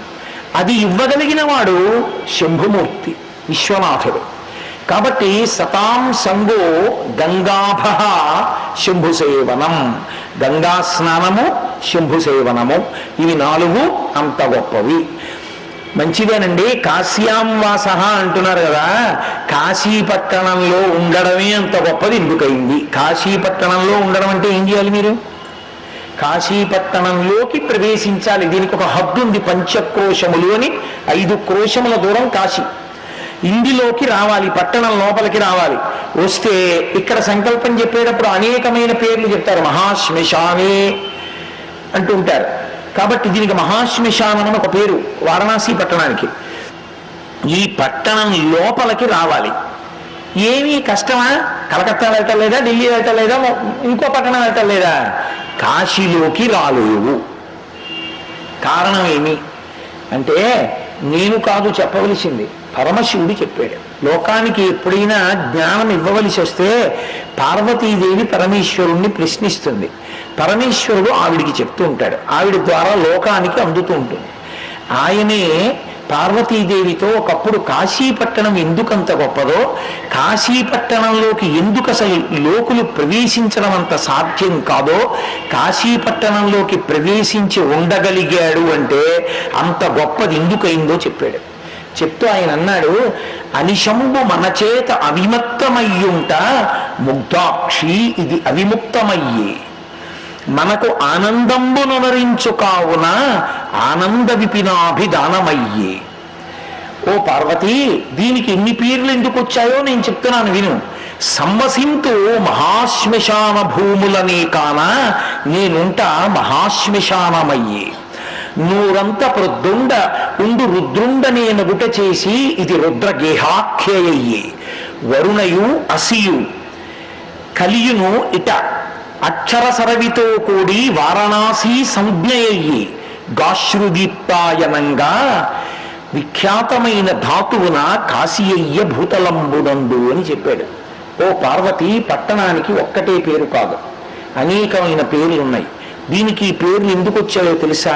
అది ఇవ్వగలిగిన వాడు శంభుమూర్తి, విశ్వనాథుడు. కాబట్టి సతాం సంగో గంగాభ శంభుసేవనం, గంగా స్నానము, శంభుసేవనము, ఇవి 4 అంత గొప్పవి. మంచిదేనండి. కాశ్యాం వాస అంటున్నారు కదా, కాశీ పట్టణంలో ఉండడమే అంత గొప్పది ఎందుకయింది? కాశీ పట్టణంలో ఉండడం అంటే ఏం చేయాలి మీరు? కాశీ పట్టణంలోకి ప్రవేశించాలి. దీనికి ఒక హద్దు ఉంది. 5 క్రోశములు అని, 5 క్రోశముల దూరం కాశీ. ఇందులోకి రావాలి, పట్టణం లోపలికి రావాలి. వస్తే ఇక్కడ సంకల్పం చెప్పేటప్పుడు అనేకమైన పేర్లు చెప్తారు. మహాశ్మశానే అంటుంటారు. కాబట్టి దీనికి మహాశ్మశానం అని ఒక పేరు వారణాసి పట్టణానికి. ఈ పట్టణం లోపలికి రావాలి. ఏమీ కష్టమా? కలకత్తా వెళ్ళటం లేదా, ఢిల్లీ వెళ్ళటం లేదా, ఇంకో పట్టణం వెళ్ళటం లేదా? కాశీలోకి రాలేవు. కారణం ఏమి అంటే నేను కాదు చెప్పవలసింది, పరమశివుడు చెప్పాడు. లోకానికి ఎప్పుడైనా జ్ఞానం ఇవ్వవలసి వస్తే పార్వతీదేవి పరమేశ్వరుణ్ణి ప్రశ్నిస్తుంది. పరమేశ్వరుడు ఆవిడికి చెప్తూ ఉంటాడు. ఆవిడ ద్వారా లోకానికి అందుతూ ఉంటుంది. ఆయనే పార్వతీదేవితో ఒకప్పుడు కాశీపట్టణం ఎందుకంత గొప్పదో, కాశీపట్టణంలోకి ఎందుకు అసలు లోకులు ప్రవేశించడం అంత సాధ్యం కాదో, కాశీపట్టణంలోకి ప్రవేశించి ఉండగలిగాడు అంటే అంత గొప్పది ఎందుకయిందో చెప్పాడు. చెప్తూ ఆయన అన్నాడు, అనిశంబు మన చేత అవిముక్తమయ్యుంట ముగ్ధాక్షి ఇది అవిముక్తమయ్యే, మనకు ఆనందంబునరించు కావున ఆనంద విపినాభిదానమయ్యే. ఓ పార్వతి, దీనికి ఎన్ని పేర్లు ఎందుకు వచ్చాయో నేను చెప్తున్నాను విను. సంవసింతు మహాశ్మశాన భూములనే కాన నేనుంటా మహాశ్మశానమయ్యే, నూరంత ప్రొద్దుండ ఉండు రుద్రుండ నేనగుట చేసి ఇది రుద్రగేహాఖ్యయ్యే, వరుణయు అసియు కలియును ఇట అక్షర సరవితో కూడి వారణాసి సంజ్ఞయ్యి, గాశ్రుదీప్తాయనంగా విఖ్యాతమైన ధాతువున కాశీయ్య భూతలంబునందు అని చెప్పాడు. ఓ పార్వతి, పట్టణానికి ఒక్కటే పేరు కాదు, అనేకమైన పేర్లు ఉన్నాయి. దీనికి ఈ పేర్లు ఎందుకు వచ్చాయో తెలుసా?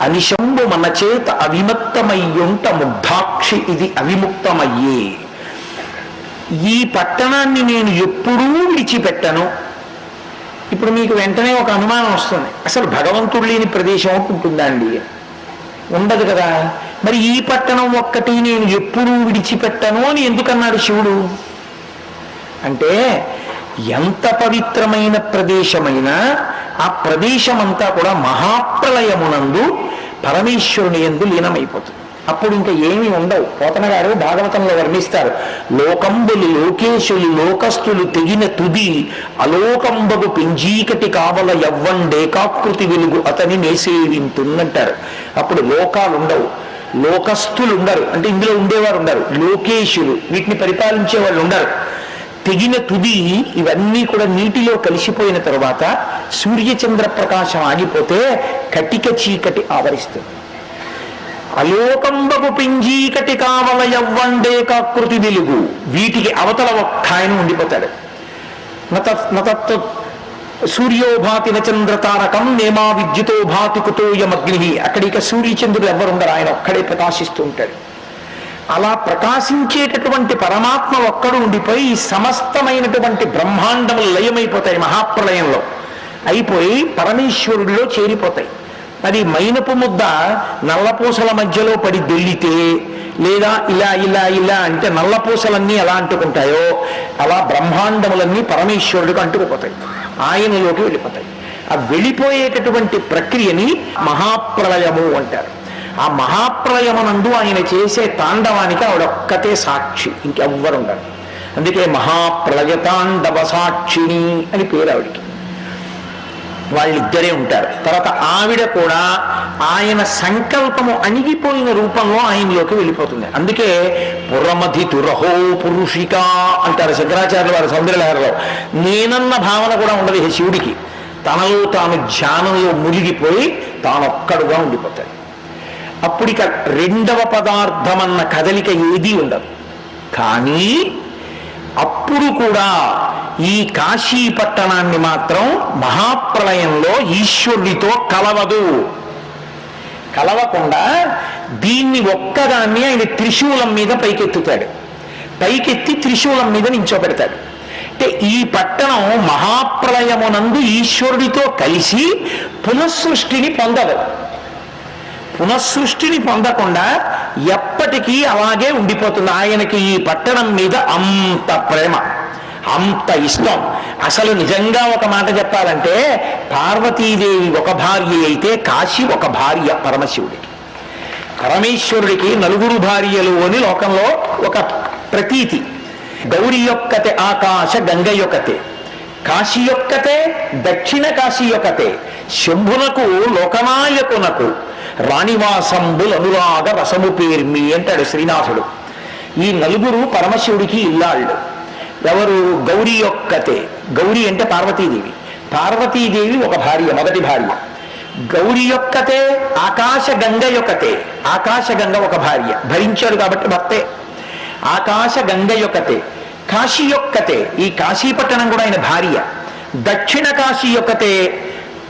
అనిశంబు మన చేత అవిముక్తమయ్యుంట ముగ్ధాక్షి ఇది అవిముక్తమయ్యే. ఈ పట్టణాన్ని నేను ఎప్పుడూ విడిచిపెట్టను. ఇప్పుడు మీకు వెంటనే ఒక అనుమానం వస్తుంది, అసలు భగవంతుడు లేని ప్రదేశం ఒకటి ఉంటుందా అండి? ఉండదు కదా. మరి ఈ పట్టణం ఒక్కటి నేను ఎప్పుడూ విడిచిపెట్టను అని ఎందుకన్నాడు శివుడు? అంటే ఎంత పవిత్రమైన ప్రదేశమైనా ఆ ప్రదేశమంతా కూడా మహాప్రలయమునందు పరమేశ్వరుని యందు లీనమైపోతుంది. అప్పుడు ఇంకా ఏమీ ఉండవు. పోతన గారు భాగవతంలో వర్ణిస్తారు, లోకంబులు లోకేశులు లోకస్తులు తెగిన తుది అలోకంబగు పెంజీకటి కావల యవ్వండేకాకృతి వెలుగు అతని నేసేవింటుందంటారు. అప్పుడు లోకాలు ఉండవు, లోకస్తులు ఉండరు, అంటే ఇందులో ఉండేవారు ఉండరు, లోకేశులు వీటిని పరిపాలించే వాళ్ళు ఉండరు, తెగిన తుది ఇవన్నీ కూడా నీటిలో కలిసిపోయిన తరువాత సూర్యచంద్ర ప్రకాశం ఆగిపోతే కటిక చీకటి ఆవరిస్తుంది. అలోకంబకు పింజీకటి కావల యవ్వండే కాకృతి వెలుగు, వీటికి అవతల ఒక్క ఆయన ఉండిపోతాడు. నతత్ సూర్యోభాతి నచంద్రతారకం నేమా విద్యుతో భాతి కుతోయమగ్ని, అక్కడిక సూర్యచంద్రుడు ఎవరుండరు, ఆయన ఒక్కడే ప్రకాశిస్తూ ఉంటాడు. అలా ప్రకాశించేటటువంటి పరమాత్మ ఒక్కడు ఉండిపోయి ఈ సమస్తమైనటువంటి బ్రహ్మాండములు లయమైపోతాయి, మహాప్రలయంలో అయిపోయి పరమేశ్వరుడిలో చేరిపోతాయి. అది మైనపు ముద్ద నల్లపూసల మధ్యలో పడి దొల్లితే, లేదా ఇలా ఇలా ఇలా అంటే నల్లపూసలన్నీ ఎలా అంటుకుంటాయో అలా బ్రహ్మాండములన్నీ పరమేశ్వరుడికి అంటుకుపోతాయి, ఆయనలోకి వెళ్ళిపోతాయి. ఆ వెళ్ళిపోయేటటువంటి ప్రక్రియని మహాప్రలయము అంటారు. ఆ మహాప్రలయమునందు ఆయన చేసే తాండవానికి ఆవిడొక్కతే సాక్షి, ఇంకెవ్వరు ఉండరు. అందుకే మహాప్రలయ తాండవ సాక్షిని అని పేరు ఆవిడికి. వాళ్ళిద్దరే ఉంటారు. తర్వాత ఆవిడ కూడా ఆయన సంకల్పము అణిగిపోయిన రూపంలో ఆయనలోకి వెళ్ళిపోతుంది. అందుకే పురమధి తురహో పురుషిక అంటారు శంకరాచార్యుల వారి సౌందర్యలహరిలో. నేనన్న భావన కూడా ఉండదు శివుడికి. తనలో తాను ధ్యానంలో మునిగిపోయి తానొక్కడుగా ఉండిపోతాడు. అప్పుడిక రెండవ పదార్థం అన్న కదలిక ఏదీ ఉండదు. కానీ అప్పుడు కూడా ఈ కాశీ పట్టణాన్ని మాత్రం మహాప్రలయంలో ఈశ్వరుడితో కలవదు. కలవకుండా దీన్ని ఒక్కదాన్ని ఆయన త్రిశూలం మీద పైకెత్తుతాడు. పైకెత్తి త్రిశూలం మీద నించోబెడతాడు. అంటే ఈ పట్టణం మహాప్రలయమునందు ఈశ్వరుడితో కలిసి పునఃసృష్టిని పొందదు. పునఃసృష్టిని పొందకుండా ఎప్పటికీ అలాగే ఉండిపోతుంది. ఆయనకి ఈ పట్టణం మీద అంత ప్రేమ, అంత ఇష్టం. అసలు నిజంగా ఒక మాట చెప్పాలంటే పార్వతీదేవి ఒక భార్య అయితే కాశీ ఒక భార్య పరమశివుడికి. పరమేశ్వరుడికి నలుగురు భార్యలు అని లోకంలో ఒక ప్రతీతి. గౌరి యొక్కతే ఆకాశ గంగ యొక్కతే, కాశీ యొక్కతే దక్షిణ కాశీ యొక్కతే, శంభునకు లోకనాయకునకు రాణివాసంబుల్ అనురాగ రసము పేర్మి అంటాడు శ్రీనాథుడు. ఈ నలుగురు పరమశివుడికి ఇల్లాళ్ళు. ఎవరు? గౌరీ యొక్కతే. గౌరీ అంటే పార్వతీదేవి. పార్వతీదేవి ఒక భార్య, మొదటి భార్య. గౌరీ యొక్కతే ఆకాశ గంగ యొక్కతే. ఆకాశ గంగ ఒక భార్య, భరించాడు కాబట్టి భర్తే. ఆకాశ గంగ యొక్కతే. కాశీ యొక్కతే, ఈ కాశీపట్టణం కూడా ఆయన భార్య. దక్షిణ కాశీ యొక్కతే,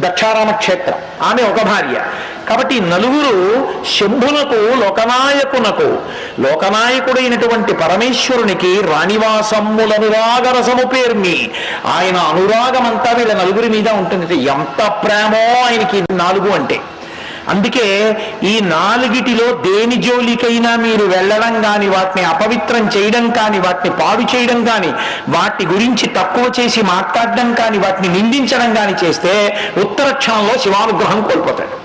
దక్షారామ క్షేత్రం, ఆమె ఒక భార్య. కాబట్టి నలుగురు శంభునకు లోకనాయకునకు, లోకనాయకుడైనటువంటి పరమేశ్వరునికి రాణివాసమ్ములనురాగ రసము పేర్మి, ఆయన అనురాగమంతా వీళ్ళ నలుగురి మీద ఉంటుంది. ఎంత ప్రేమో ఆయనకి నాలుగు అంటే. అందుకే ఈ నాలుగిటిలో దేని జోలికైనా మీరు వెళ్ళడం కానీ, వాటిని అపవిత్రం చేయడం కానీ, వాటిని పాడు చేయడం కానీ, వాటి గురించి తక్కువ చేసి మాట్లాడడం కానీ, వాటిని నిందించడం కానీ చేస్తే ఉత్తర క్షణంలో శివానుగ్రహం కోల్పోతాడు.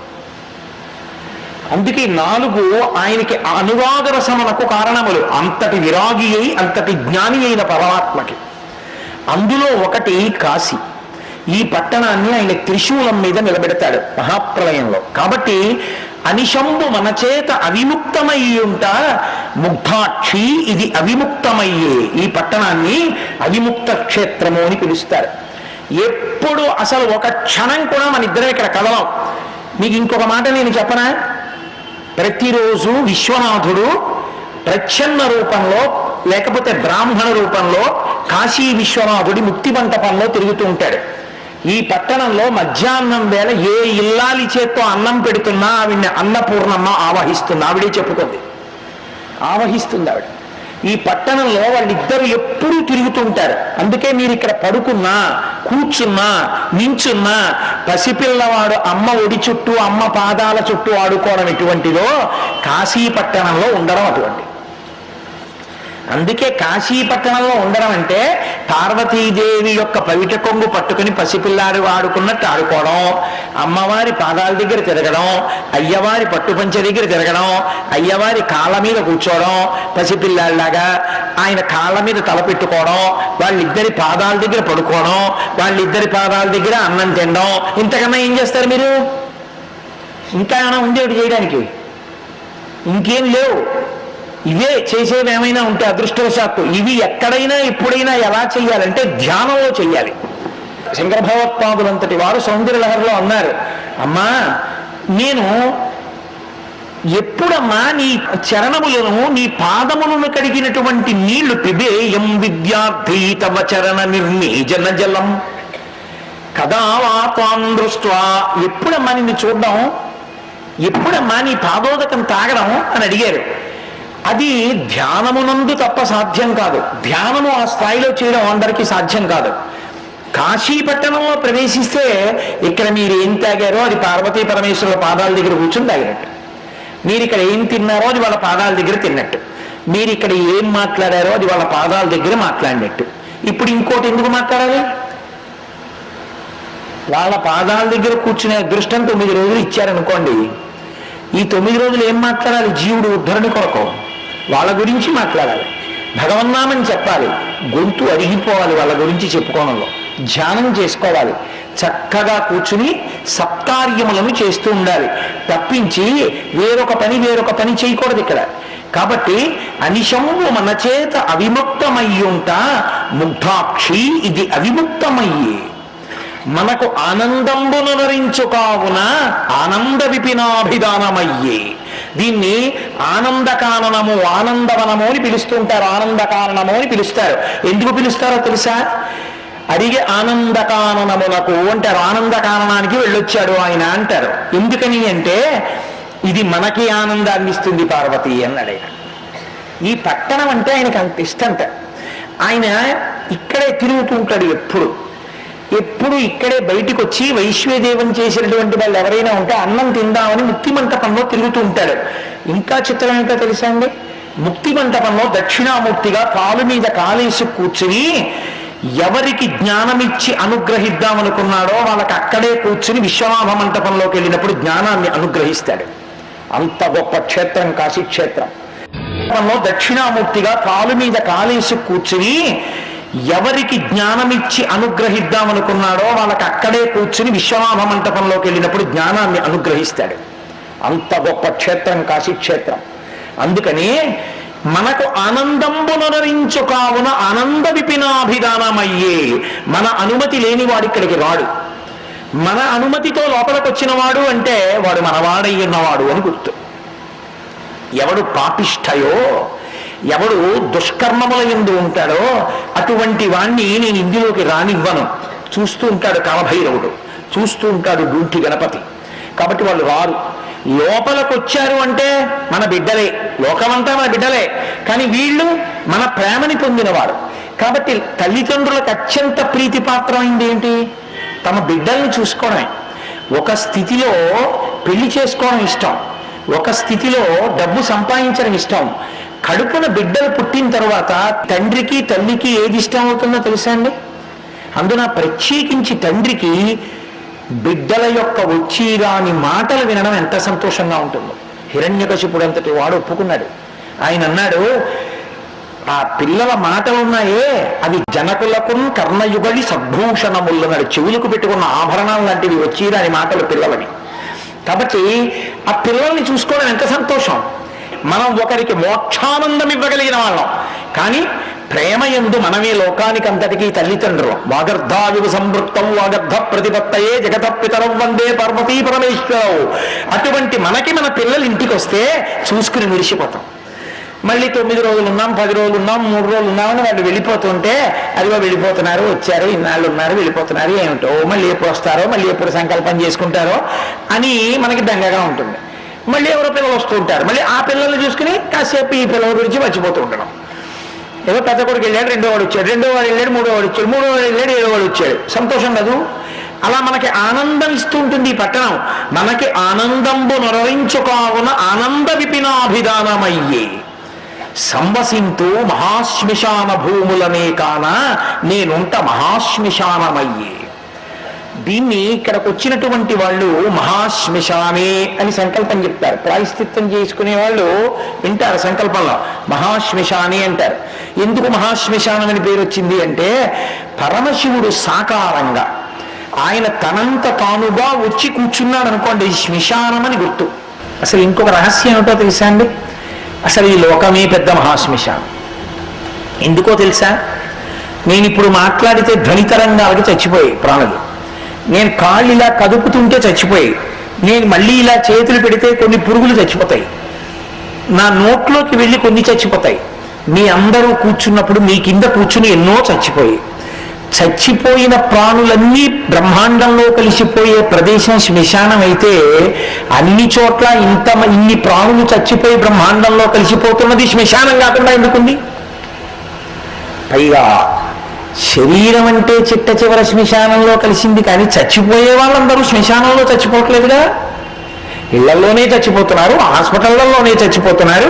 అందుకే నాలుగు ఆయనకి అనురాగ రసమునకు కారణములు. అంతటి విరాగి అయి అంతటి జ్ఞాని అయిన పరమాత్మకి. అందులో ఒకటి కాశీ. ఈ పట్టణాన్ని ఆయన త్రిశూలం మీద నిలబెడతాడు మహాప్రలయంలో. కాబట్టి అనిశంబు మన చేత అవిముక్తమయ్యుంట ముగ్ధాక్షి, ఇది అవిముక్తమయ్యే ఈ పట్టణాన్ని అవిముక్త క్షేత్రము అని పిలుస్తారు. ఎప్పుడు అసలు ఒక క్షణం కూడా మన ఇద్దరం ఇక్కడ కదలం. మీకు ఇంకొక మాట నేను చెప్పనా? ప్రతిరోజు విశ్వనాథుడు ప్రచ్ఛన్న రూపంలో లేకపోతే బ్రాహ్మణ రూపంలో కాశీ విశ్వనాథుడి ముక్తి మంటపంలో తిరుగుతూ ఉంటాడు. ఈ పట్టణంలో మధ్యాహ్నం వేళ ఏ ఇల్లాలి చేత్తో అన్నం పెడుతున్నా ఆవిడ్ని అన్నపూర్ణమ్మ ఆవహిస్తుంది. ఆవిడే చెప్పుకుంది, ఆవహిస్తుంది ఆవిడ. ఈ పట్టణంలో వాళ్ళిద్దరు ఎప్పుడూ తిరుగుతూ ఉంటారు. అందుకే మీరు ఇక్కడ పడుకున్నా, కూర్చున్నా, నించున్నా పసిపిల్లవాడు అమ్మ ఒడి చుట్టూ, అమ్మ పాదాల చుట్టూ ఆడుకోవడం ఎటువంటిదో కాశీ పట్టణంలో ఉండడం అటువంటి. అందుకే కాశీ పట్టణంలో ఉండడం అంటే పార్వతీదేవి యొక్క పవిట కొంగు పట్టుకుని పసిపిల్లాడు ఆడుకున్నట్టు ఆడుకోవడం, అమ్మవారి పాదాల దగ్గర తిరగడం, అయ్యవారి పట్టుపంచ దగ్గర తిరగడం, అయ్యవారి కాళ్ళ మీద కూర్చోవడం, పసిపిల్లాడిలాగా ఆయన కాళ్ళ మీద తల పెట్టుకోవడం, వాళ్ళిద్దరి పాదాల దగ్గర పడుకోవడం, వాళ్ళిద్దరి పాదాల దగ్గర అన్నం తినడం. ఇంతకన్నా ఏం చేస్తారు మీరు? ఇంకా ఏమైనా ఉంది ఒకటి చేయడానికి? ఇంకేం లేవు. ఇవే చేసేవి ఏమైనా ఉంటే అదృష్టవశాత్తు ఇవి ఎక్కడైనా ఎప్పుడైనా ఎలా చెయ్యాలంటే ధ్యానంలో చెయ్యాలి. శంకర భగవత్పాదులంతటి వారు సౌందర్యలహరిలో అన్నారు, అమ్మా నేను ఎప్పుడమ్మా నీ చరణములను నీ పాదములను కడిగినటువంటి నీళ్లు పిబేయం విద్యార్థి తవ చరణ నిర్ణీజన జలం కదా వాతాం దృష్ట్వా, ఎప్పుడమ్మా నిన్ను చూడడం, ఎప్పుడమ్మా నీ పాదోదకం తాగడం అని అడిగారు. అది ధ్యానమునందు తప్ప సాధ్యం కాదు. ధ్యానము ఆ స్థాయిలో చేయడం అందరికీ సాధ్యం కాదు. కాశీ పట్టణంలో ప్రవేశిస్తే ఇక్కడ మీరు ఏం తాగారో అది పార్వతీ పరమేశ్వరుల పాదాల దగ్గర కూర్చుని తాగినట్టు, మీరు ఇక్కడ ఏం తిన్నారో అది వాళ్ళ పాదాల దగ్గర తిన్నట్టు, మీరు ఇక్కడ ఏం మాట్లాడారో అది వాళ్ళ పాదాల దగ్గర మాట్లాడినట్టు. ఇప్పుడు ఇంకోటి ఎందుకు మాట్లాడాలి? వాళ్ళ పాదాల దగ్గర కూర్చునే అదృష్టం 9 రోజులు ఇచ్చారనుకోండి, ఈ 9 రోజులు ఏం మాట్లాడాలి? జీవుడు ఉద్ధరణ కొరకు వాళ్ళ గురించి మాట్లాడాలి, భగవన్నామని చెప్పాలి, గొంతు అరిగిపోవాలి వాళ్ళ గురించి చెప్పుకోవడంలో, ధ్యానం చేసుకోవాలి, చక్కగా కూర్చుని సత్కార్యములను చేస్తూ ఉండాలి, తప్పించి వేరొక పని చేయకూడదు ఇక్కడ. కాబట్టి అనిశంవు మన చేత అవిముక్తమయ్యుంట ముగ్ధాక్షి ఇది అవిముక్తమయ్యే, మనకు ఆనందంబునరించు కావున ఆనంద విపినాభిధానమయ్యే. దీన్ని ఆనందకాననము ఆనందవనము అని పిలుస్తుంటారు, ఆనందకాననము అని పిలుస్తారు. ఎందుకు పిలుస్తారో తెలుసా? అడిగే ఆనందకాననమునకు అంటారు, ఆనందకాననానికి వెళ్ళొచ్చాడు ఆయన అంటారు. ఎందుకని అంటే ఇది మనకి ఆనందాన్ని ఇస్తుంది పార్వతి అన్నాడు ఆయన. ఈ పట్టణం అంటే ఆయనకు అంత ఇష్టంట. ఆయన ఇక్కడే తిరుగుతూ ఉంటాడు, ఎప్పుడు ఇక్కడే బయటికి వచ్చి వైశ్వేదేవం చేసినటువంటి వాళ్ళు ఎవరైనా ఉంటే అన్నం తిందామని ముక్తి మంటపంలో తిరుగుతూ ఉంటాడు. ఇంకా చిత్రం ఏంటో తెలుసా అండి? ముక్తి మంటపంలో దక్షిణామూర్తిగా కాలు మీద కాలేసి కూర్చుని ఎవరికి జ్ఞానమిచ్చి అనుగ్రహిద్దామనుకున్నాడో వాళ్ళకి అక్కడే కూర్చుని విశ్వనాథ మంటపంలోకి వెళ్ళినప్పుడు జ్ఞానాన్ని అనుగ్రహిస్తాడు. అంత గొప్ప క్షేత్రం కాశీక్షేత్రం. దక్షిణామూర్తిగా కాలు మీద కాలేసి కూర్చుని ఎవరికి జ్ఞానమిచ్చి అనుగ్రహిద్దామనుకున్నాడో వాళ్ళకి అక్కడే కూర్చుని విశ్వనాథ మంటపంలోకి వెళ్ళినప్పుడు జ్ఞానాన్ని అనుగ్రహిస్తాడు. అంత గొప్ప క్షేత్రం కాశీక్షేత్రం. అందుకని మనకు ఆనందంబునరించు కావున ఆనంద విపినాభిధానమయ్యే, మన అనుమతి లేని వాడు ఇక్కడికి రాడు. మన అనుమతితో లోపలికి వచ్చిన వాడు అంటే వాడు మనవాడై ఉన్నవాడు అని గుర్తు. ఎవడు పాపిష్ఠయో, ఎవడు దుష్కర్మముల యందు ఉంటాడో అటువంటి వాణ్ణి నేను ఇందులోకి రానివ్వను. చూస్తూ ఉంటాడు కాలభైరవుడు, చూస్తూ ఉంటాడు గుంటి గణపతి. కాబట్టి వాళ్ళు రారు. లోపలకు వచ్చారు అంటే మన బిడ్డలే, లోకమంతా మన బిడ్డలే, కానీ వీళ్ళు మన ప్రేమని పొందినవారు. కాబట్టి తల్లిదండ్రులకు అత్యంత ప్రీతిపాత్రమైంది ఏంటి? తమ బిడ్డల్ని చూసుకోవడమే. ఒక స్థితిలో పెళ్లి చేసుకోవడం ఇష్టం, ఒక స్థితిలో డబ్బు సంపాదించడం ఇష్టం. కడుపున బిడ్డలు పుట్టిన తర్వాత తండ్రికి తల్లికి ఏది ఇష్టం అవుతుందో తెలుసా అండి? అందున ప్రత్యేకించి తండ్రికి బిడ్డల యొక్క వచ్చిరాని మాటలు వినడం ఎంత సంతోషంగా ఉంటుందో. హిరణ్యకశిపుడు అంతటి వాడు ఒప్పుకున్నాడు. ఆయన అన్నాడు, ఆ పిల్లల మాటలు ఉన్నాయే అవి జనకులకు కర్ణయుగలి సద్భూషణములన్నాడు. చెవులకు పెట్టుకున్న ఆభరణాలు లాంటివి వచ్చిరాని మాటలు పిల్లలని. కాబట్టి ఆ పిల్లల్ని చూసుకోవడం ఎంత సంతోషం. మనం ఒకరికి మోక్షానందం ఇవ్వగలిగిన వాళ్ళం, కానీ ప్రేమయందు మనమే లోకానికి అంతటికీ తల్లిదండ్రులు. వాగర్ధాయుగు సంవృత్తం వాగర్ధ ప్రతిపత్తయే జగత పితరం వందే పార్వతీ పరమేశ్వరవు. అటువంటి మనకి మన పిల్లలు ఇంటికి వస్తే చూసుకుని మురిసిపోతాం. మళ్ళీ 9 రోజులు ఉన్నాం, 10 రోజులు ఉన్నాం, 3 రోజులు ఉన్నామని వాళ్ళు వెళ్ళిపోతుంటే అదిగో వెళ్ళిపోతున్నారు, వచ్చారు, ఇన్నాళ్ళు ఉన్నారు, వెళ్ళిపోతున్నారు, ఏమిటో మళ్ళీ ఎప్పుడు వస్తారో, మళ్ళీ ఎప్పుడు సంకల్పం చేసుకుంటారో అని మనకి బెంగగా ఉంటుంది. మళ్ళీ ఎవరో పిల్లలు వస్తూ ఉంటారు, మళ్ళీ ఆ పిల్లల్ని చూసుకుని కాసేపు ఈ పిల్లల గురించి మర్చిపోతూ ఉండడం. ఏదో పెద్ద కొడుకు వెళ్ళాడు, 2వ వాడు వచ్చాడు, 2వ వాడు వెళ్ళాడు, 3వ వాడు వచ్చాడు, 3వ వాడు వెళ్ళాడు, 7వ వాడు వచ్చాడు. సంతోషం కాదు? అలా మనకి ఆనందం ఇస్తూ ఉంటుంది ఈ పట్టణం. మనకి ఆనందంబు నొరవించు కావున ఆనంద విపినాభిధానమయ్యే. సంవసింతూ మహాశ్మశాన భూములనే కాన నేనుంట మహాశ్మశానమయ్యే. దీన్ని ఇక్కడికి వచ్చినటువంటి వాళ్ళు మహాశ్మశానే అని సంకల్పం చెప్తారు. ప్రాయశ్చిత్తం చేసుకునే వాళ్ళు వింటారు సంకల్పంలో మహాశ్మశానే అంటారు. ఎందుకు మహాశ్మశానం అని పేరు వచ్చింది అంటే పరమశివుడు సాకారంగా ఆయన తనంత తానుగా వచ్చి కూర్చున్నాడు అనుకోండి, శ్మశానం అని గుర్తు. అసలు ఇంకొక రహస్యం ఏమిటో తెలుసా అండి? అసలు ఈ లోకమే పెద్ద మహాశ్మశానం. ఎందుకో తెలుసా? నేను ఇప్పుడు మాట్లాడితే ధ్వనితరంగాలకి చచ్చిపోయాయి ప్రాణులు, నేను కాళ్ళు ఇలా కదుపుతుంటే చచ్చిపోయాయి, నేను మళ్ళీ ఇలా చేతులు పెడితే కొన్ని పురుగులు చచ్చిపోతాయి, నా నోట్లోకి వెళ్ళి కొన్ని చచ్చిపోతాయి, మీ అందరూ కూర్చున్నప్పుడు మీ కింద కూర్చుని ఎన్నో చచ్చిపోయాయి. చచ్చిపోయిన ప్రాణులన్నీ బ్రహ్మాండంలో కలిసిపోయే ప్రదేశం శ్మశానం అయితే అన్ని చోట్ల ఇన్ని ప్రాణులు చచ్చిపోయి బ్రహ్మాండంలో కలిసిపోతున్నది శ్మశానం కాకుండా ఎందుకుంది? పైగా శరీరం అంటే చిట్ట చివర శ్మశానంలో కలిసింది, కానీ చచ్చిపోయే వాళ్ళందరూ శ్మశానంలో చచ్చిపోవట్లేదుగా. ఇళ్లలోనే చచ్చిపోతున్నారు, హాస్పిటళ్లలోనే చచ్చిపోతున్నారు,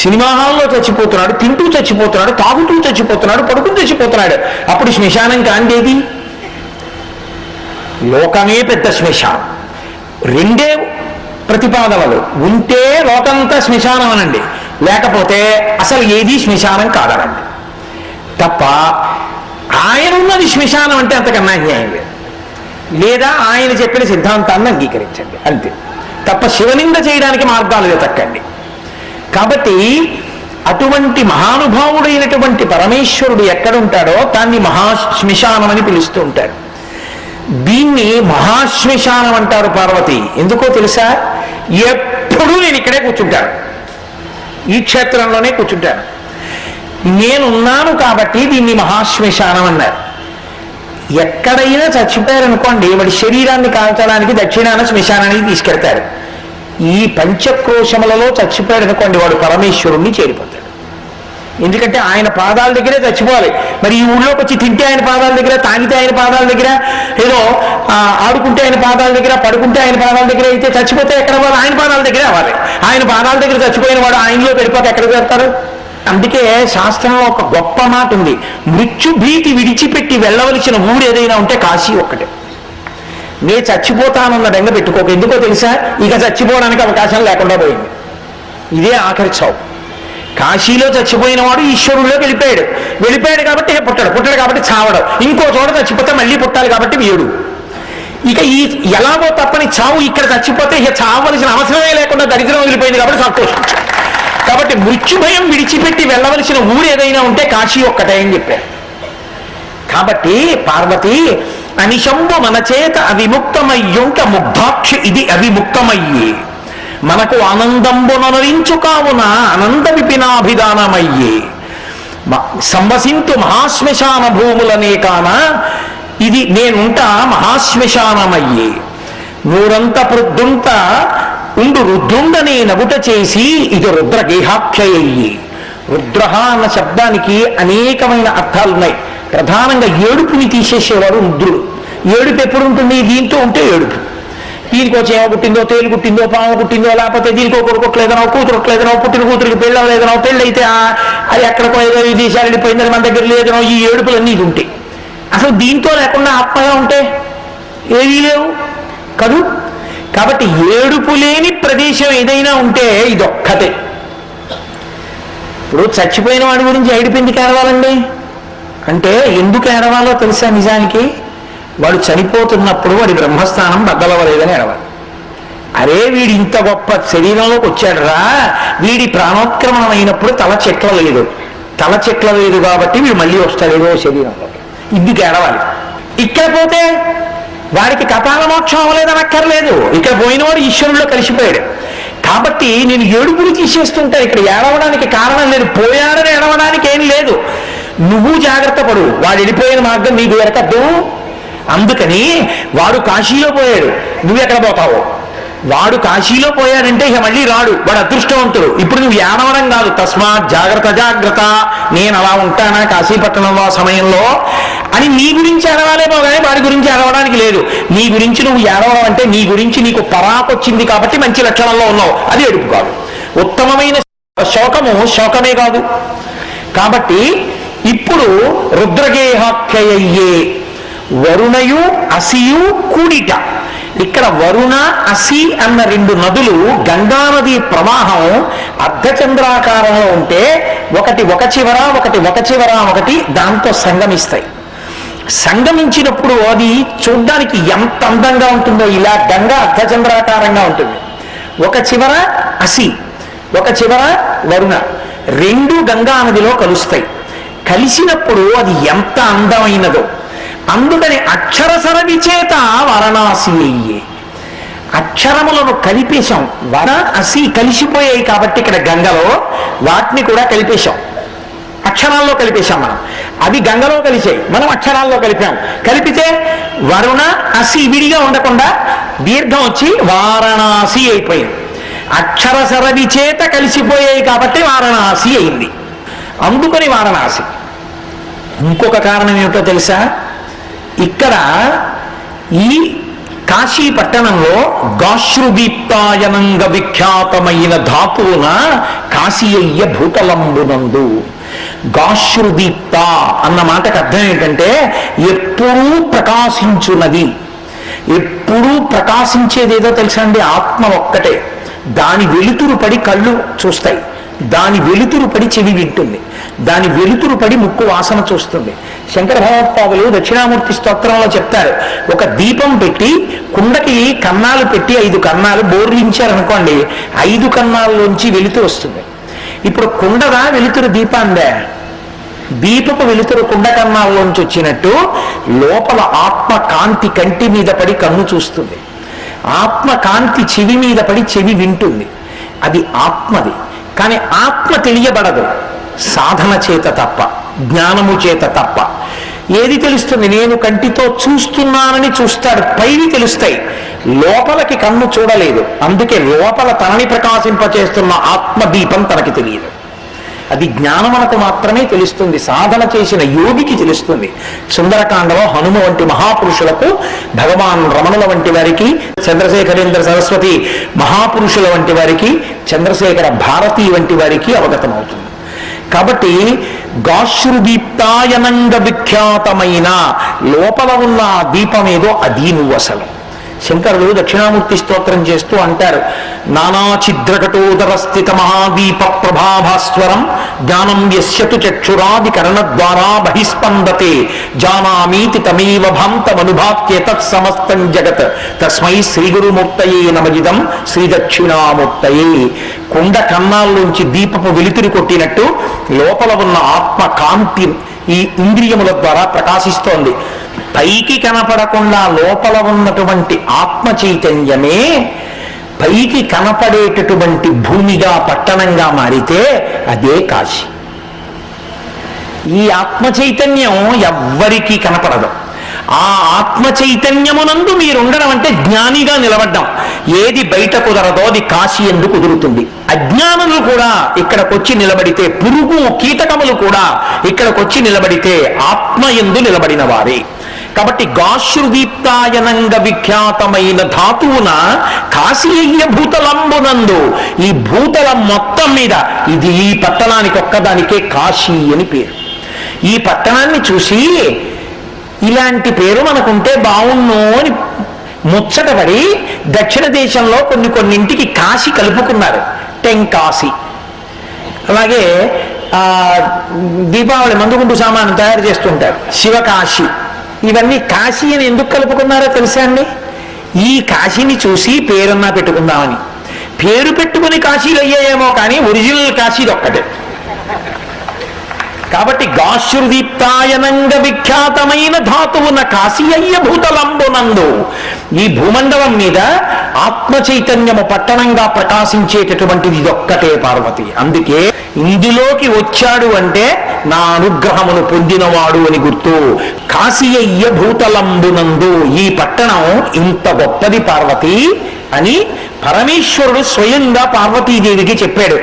సినిమా హాల్లో చచ్చిపోతున్నాడు, తింటూ చచ్చిపోతున్నాడు, తాగుతూ చచ్చిపోతున్నాడు, పడుకుని చచ్చిపోతున్నాడు. అప్పుడు శ్మశానం కాందేది? లోకమే పెద్ద శ్మశానం. రెండే ప్రతిపాదనలు ఉంటే లోకంతా శ్మశానం అనండి, లేకపోతే అసలు ఏది శ్మశానం కాదనండి. తప్ప ఆయన ఉన్నది శ్మశానం అంటే అంతకన్నా అన్యాయం లేదు. లేదా ఆయన చెప్పిన సిద్ధాంతాన్ని అంగీకరించండి అంతే, తప్ప శివనింద చేయడానికి మార్గాలు వెతక్కండి. కాబట్టి అటువంటి మహానుభావుడైనటువంటి పరమేశ్వరుడు ఎక్కడుంటాడో దాన్ని మహాశ్మశానం అని పిలుస్తూ ఉంటారు. దీన్ని మహాశ్మశానం అంటారు పార్వతి. ఎందుకో తెలుసా? ఎప్పుడూ నేను ఇక్కడే కూర్చుంటాను, ఈ క్షేత్రంలోనే కూర్చుంటాను, నేనున్నాను కాబట్టి దీన్ని మహాశ్మశానం అన్నారు. ఎక్కడైనా చచ్చిపోయారనుకోండి, వాడి శరీరాన్ని కాల్చడానికి దక్షిణాన శ్మశానానికి తీసుకెళ్తారు. ఈ పంచక్రోశములలో చచ్చిపోయాడు అనుకోండి, వాడు పరమేశ్వరుణ్ణి చేరిపోతాడు. ఎందుకంటే ఆయన పాదాల దగ్గరే చచ్చిపోవాలి. మరి ఈ ఊళ్ళోకి వచ్చి తింటే ఆయన పాదాల దగ్గర, తాగితే ఆయన పాదాల దగ్గర, ఏదో ఆడుకుంటే ఆయన పాదాల దగ్గర, పడుకుంటే ఆయన పాదాల దగ్గర అయితే చచ్చిపోతే ఎక్కడ వాళ్ళు? ఆయన పాదాల దగ్గరే అవ్వాలి. ఆయన పాదాల దగ్గర చచ్చిపోయిన వాడు ఆయనలో పెడిపోతే ఎక్కడికి వెళ్తారు? అందుకే శాస్త్రంలో ఒక గొప్ప మాట ఉంది, మృత్యు భీతి విడిచిపెట్టి వెళ్ళవలసిన ఊరు ఏదైనా ఉంటే కాశీ ఒక్కటే. నే చచ్చిపోతానన్న బెంగ పెట్టుకోక. ఎందుకో తెలుసా? ఇక చచ్చిపోవడానికి అవకాశం లేకుండా పోయింది. ఇదే ఆఖరి చావు. కాశీలో చచ్చిపోయిన వాడు ఈశ్వరుల్లోకి వెళ్ళిపోయాడు కాబట్టి పుట్టాడు కాబట్టి చావడం. ఇంకో చోట చచ్చిపోతే మళ్ళీ పుట్టాలి కాబట్టి వీడు. ఇక ఈ ఎలాగో తప్పని చావు ఇక్కడ చచ్చిపోతే ఇక చావలసిన అవసరమే లేకుండా దరిద్రం వదిలిపోయింది కాబట్టి సంతోషించాడు. కాబట్టి మృత్యుభయం విడిచిపెట్టి వెళ్ళవలసిన ఊరు ఏదైనా ఉంటే కాశీ ఒక్కటే అని చెప్పారు. కాబట్టి పార్వతి అనిశంబు మన చేత అవిముక్తమయ్యుంట ముగ్ధాక్షి ఇది అవిముక్తమయ్యే, మనకు ఆనందంబునరించు కావున అనంద విపినాభిధానమయ్యే, సంవసింతు మహాశ్మశాన భూములనే కాన ఇది నేనుంటా మహాశ్మశానమయ్యే, నూరంత పృద్ధుంత ఉండు రుద్రుండనే నగుట చేసి ఇది రుద్రగేహాఖ్యయ్యి. రుద్ర అన్న శబ్దానికి అనేకమైన అర్థాలున్నాయి. ప్రధానంగా ఏడుపుని తీసేసేవాడు రుద్రుడు. ఏడుపు ఎప్పుడు ఉంటుంది? దీంతో ఉంటే ఏడుపు. దీనికో చేమ పుట్టిందో, తేలు పుట్టిందో, పాము పుట్టిందో, లేకపోతే దీనికో కొడుకోట్లేదనో, కూతురుట్లేదనో, పుట్టిన కూతురికి పెళ్ళవలేదనో, పెళ్ళైతే అది ఎక్కడికో ఏదో ఈ దేశాలు వెళ్ళిపోయిందని మన దగ్గర లేదనో, ఈ ఏడుపులన్నీ ఇది ఉంటాయి. అసలు దీంతో లేకుండా ఆత్మగా ఉంటే ఏవీ లేవు కదూ. కాబట్టి ఏడుపు లేని ప్రదేశం ఏదైనా ఉంటే ఇదొక్కటే. ఇప్పుడు చచ్చిపోయిన వాడి గురించి ఏడుపు ఎందుకు ఏడవాలండి అంటే, ఎందుకు ఏడవాలో తెలుసా? నిజానికి వాడు చనిపోతున్నప్పుడు వాడి బ్రహ్మస్థానం బద్దలవలేదని ఏడవాలి. అరే వీడి ఇంత గొప్ప శరీరంలోకి వచ్చాడురా, వీడి ప్రాణోత్క్రమణం అయినప్పుడు తల చెట్ల లేదు కాబట్టి వీడు మళ్ళీ వస్తాడేదో శరీరంలోకి, ఇందుకు ఏడవాలి. ఇక్కడ పోతే వాడికి కపాల మోక్షం అవ్వలేదని అక్కర్లేదు, ఇక్కడ పోయినవాడు ఈశ్వరుల్లో కలిసిపోయాడు. కాబట్టి నేను ఏడుపుని తీసేస్తుంటా, ఇక్కడ ఏడవడానికి కారణం లేదు, పోయాడని ఏడవడానికి ఏం లేదు. నువ్వు జాగ్రత్త పడు, వాడు వెళ్ళిపోయిన మార్గం నీకు ఎరకద్దు. అందుకని వాడు కాశీలో పోయాడు, నువ్వు ఎక్కడ పోతావు? వాడు కాశీలో పోయాడంటే ఇక మళ్ళీ రాడు, వాడు అదృష్టవంతుడు. ఇప్పుడు నువ్వు ఏడవడం కాదు, తస్మాత్ జాగ్రత్త, నేను అలా ఉంటానా కాశీపట్టణంలో సమయంలో అని నీ గురించి ఏడవాలేమో కానీ వాడి గురించి ఏడవడానికి లేదు. నీ గురించి నువ్వు ఏడవడం అంటే నీ గురించి నీకు పరాకొచ్చింది కాబట్టి మంచి లక్షణంలో ఉన్నావు, అది ఏడుపు కాదు. ఉత్తమమైన శోకమే కాదు. కాబట్టి ఇప్పుడు రుద్రగేహాఖ్యయ్యే, వరుణయు అసియు కూడిట. ఇక్కడ వరుణ అసి అన్న రెండు నదులు గంగానది ప్రవాహం అర్ధచంద్రాకారంలో ఉంటే ఒకటి ఒక చివర ఒకటి దాంతో సంగమిస్తాయి. సంగమించినప్పుడు అది చూడ్డానికి ఎంత అందంగా ఉంటుందో, ఇలా గంగా అర్ధచంద్రాకారంగా ఉంటుంది. ఒక చివర అసి, ఒక చివర వరుణ, రెండు గంగా నదిలో కలుస్తాయి. కలిసినప్పుడు అది ఎంత అందమైనదో. అందుకని అక్షరసరవి చేత వారణాసి అయ్యే. అక్షరములను కలిపేశాం. వారణాసి కలిసిపోయాయి కాబట్టి ఇక్కడ గంగలో వాటిని కూడా కలిపేశాం, అక్షరాల్లో కలిపేశాం. మనం అవి గంగలో కలిసాయి, మనం అక్షరాల్లో కలిపాం. కలిపితే వరుణ అసి విడిగా ఉండకుండా దీర్ఘం వచ్చి వారణాసి అయిపోయింది. అక్షరసరవి చేత కలిసిపోయాయి కాబట్టి వారణాసి అయింది. అందుకని వారణాసి. ఇంకొక కారణం ఏమిటో తెలుసా? ఇక్కడ ఈ కాశీ పట్టణంలో గాశ్రుదీప్తాయనంగ విఖ్యాతమైన ధాతువున కాశీయ్య భూతలంబునందు. గాశ్రుదీప్త అన్న మాటకు అర్థం ఏంటంటే ఎప్పుడూ ప్రకాశించున్నది. ఎప్పుడూ ప్రకాశించేదేదో తెలుసా అండి? ఆత్మ ఒక్కటే. దాని వెలుతురు పడి కళ్ళు చూస్తాయి, దాని వెలుతురు పడి చెవి వింటుంది, దాని వెలుతురు పడి ముక్కు వాసన చూస్తుంది. శంకర భగవత్పాదులు దక్షిణామూర్తి స్తోత్రంలో చెప్తారు, ఒక దీపం పెట్టి కుండకి కన్నాలు పెట్టి 5 కన్నాలు బోర్లించారనుకోండి, 5 కన్నాల్లోంచి వెలుతురు వస్తుంది. ఇప్పుడు కుండదా వెలుతురు దీపాందే? దీపపు వెలుతురు కుండ కన్నాల్లోంచి వచ్చినట్టు లోపల ఆత్మ కాంతి కంటి మీద పడి కన్ను చూస్తుంది, ఆత్మ కాంతి చెవి మీద పడి చెవి వింటుంది. అది ఆత్మది. కానీ ఆత్మ తెలియబడదు సాధన చేత తప్ప, జ్ఞానము చేత తప్ప. ఏది తెలుస్తుంది? నేను కంటితో చూస్తున్నానని చూస్తాడు, పైవి తెలుస్తాయి, లోపలికి కన్ను చూడలేదు. అందుకే లోపల తనని ప్రకాశింపచేస్తున్న ఆత్మదీపం తనకి తెలియదు. అది జ్ఞానమునకు మాత్రమే తెలుస్తుంది, సాధన చేసిన యోగికి తెలుస్తుంది. సుందరకాండలో హనుమ వంటి మహాపురుషులకు, భగవాన్ రమణుల వంటి వారికి, చంద్రశేఖరేంద్ర సరస్వతి మహాపురుషుల వంటి వారికి, చంద్రశేఖర భారతి వంటి వారికి అవగతమవుతుంది. కాబట్టి గాశ్రుదీప్తాయనంగ విఖ్యాతమైన లోపల ఉన్న దీపమేదో అది నువ్వు అసలు. శంకరులు దక్షిణామూర్తి స్తోత్రం చేస్తూ అంటారు, నానాఛిద్రకటోదర స్థిత మహాదీప ప్రభాభాస్వరం జ్ఞానం యస్యతు చక్షురాది కరణద్వారా బహిస్పందతే జానామీతి తమేవ భాంతమనుభాత్య తత్సమస్తం జగత్ తస్మై శ్రీగురుమూర్తయే నమజిదం శ్రీ దక్షిణామూర్తయే. కుండ కన్నాల్లోంచి దీపపు వెలుతురు కొట్టినట్టు లోపల ఉన్న ఆత్మ కాంతి ఈ ఇంద్రియముల ద్వారా ప్రకాశిస్తోంది. పైకి కనపడకుండా లోపల ఉన్నటువంటి ఆత్మ చైతన్యమే పైకి కనపడేటటువంటి భూమిగా, పట్టణంగా మారితే అదే కాశీ. ఈ ఆత్మ చైతన్యం ఎవ్వరికీ కనపడదు. ఆ ఆత్మ చైతన్యమునందు మీరుండడం అంటే జ్ఞానిగా నిలబడ్డం. ఏది బయట కుదరదో అది కాశీ ఎందు కుదురుతుంది. అజ్ఞానులు కూడా ఇక్కడికొచ్చి నిలబడితే, పురుగు కీటకములు కూడా ఇక్కడికొచ్చి నిలబడితే ఆత్మ ఎందు నిలబడిన వారే. కాబట్టి గాశ్రుదీప్తాయనంగ విఖ్యాతమైన ధాతువున కాశీయ్య భూతలంబునందు, ఈ భూతలం మొత్తం మీద ఇది ఈ పట్టణానికి ఒక్కదానికే కాశీ అని పేరు. ఈ పట్టణాన్ని చూసి ఇలాంటి పేరు మనకుంటే బావుణ్ణు అని ముచ్చటపడి దక్షిణ దేశంలో కొన్నింటికి కాశీ కలుపుకున్నారు. టెంకాశీ. అలాగే దీపావళి మందుగుండు సామాను తయారు చేస్తుంటారు, శివకాశీ. ఇవన్నీ కాశీ అని ఎందుకు కలుపుకున్నారో తెలుసా అండి? ఈ కాశీని చూసి పేరున్నా పెట్టుకుందామని. పేరు పెట్టుకుని కాశీలు అయ్యాయేమో కానీ ఒరిజినల్ కాశీది ఒక్కటే. కాబట్టి గాశ్రుదీప్తాయనంగ విఖ్యాతమైన ధాతువున కాశీయ్య భూతలంబునందు, ఈ భూమండలం మీద ఆత్మ చైతన్యము పట్టణంగా ప్రకాశించేటటువంటిది ఇదొక్కటే పార్వతి. అందుకే ఇందులోకి వచ్చాడు అంటే నా అనుగ్రహమును పొందినవాడు అని గుర్తు. కాశీయ్య భూతలంబునందు, ఈ పట్టణం ఇంత గొప్పది పార్వతి అని పరమేశ్వరుడు స్వయంగా పార్వతీదేవికి చెప్పాడు.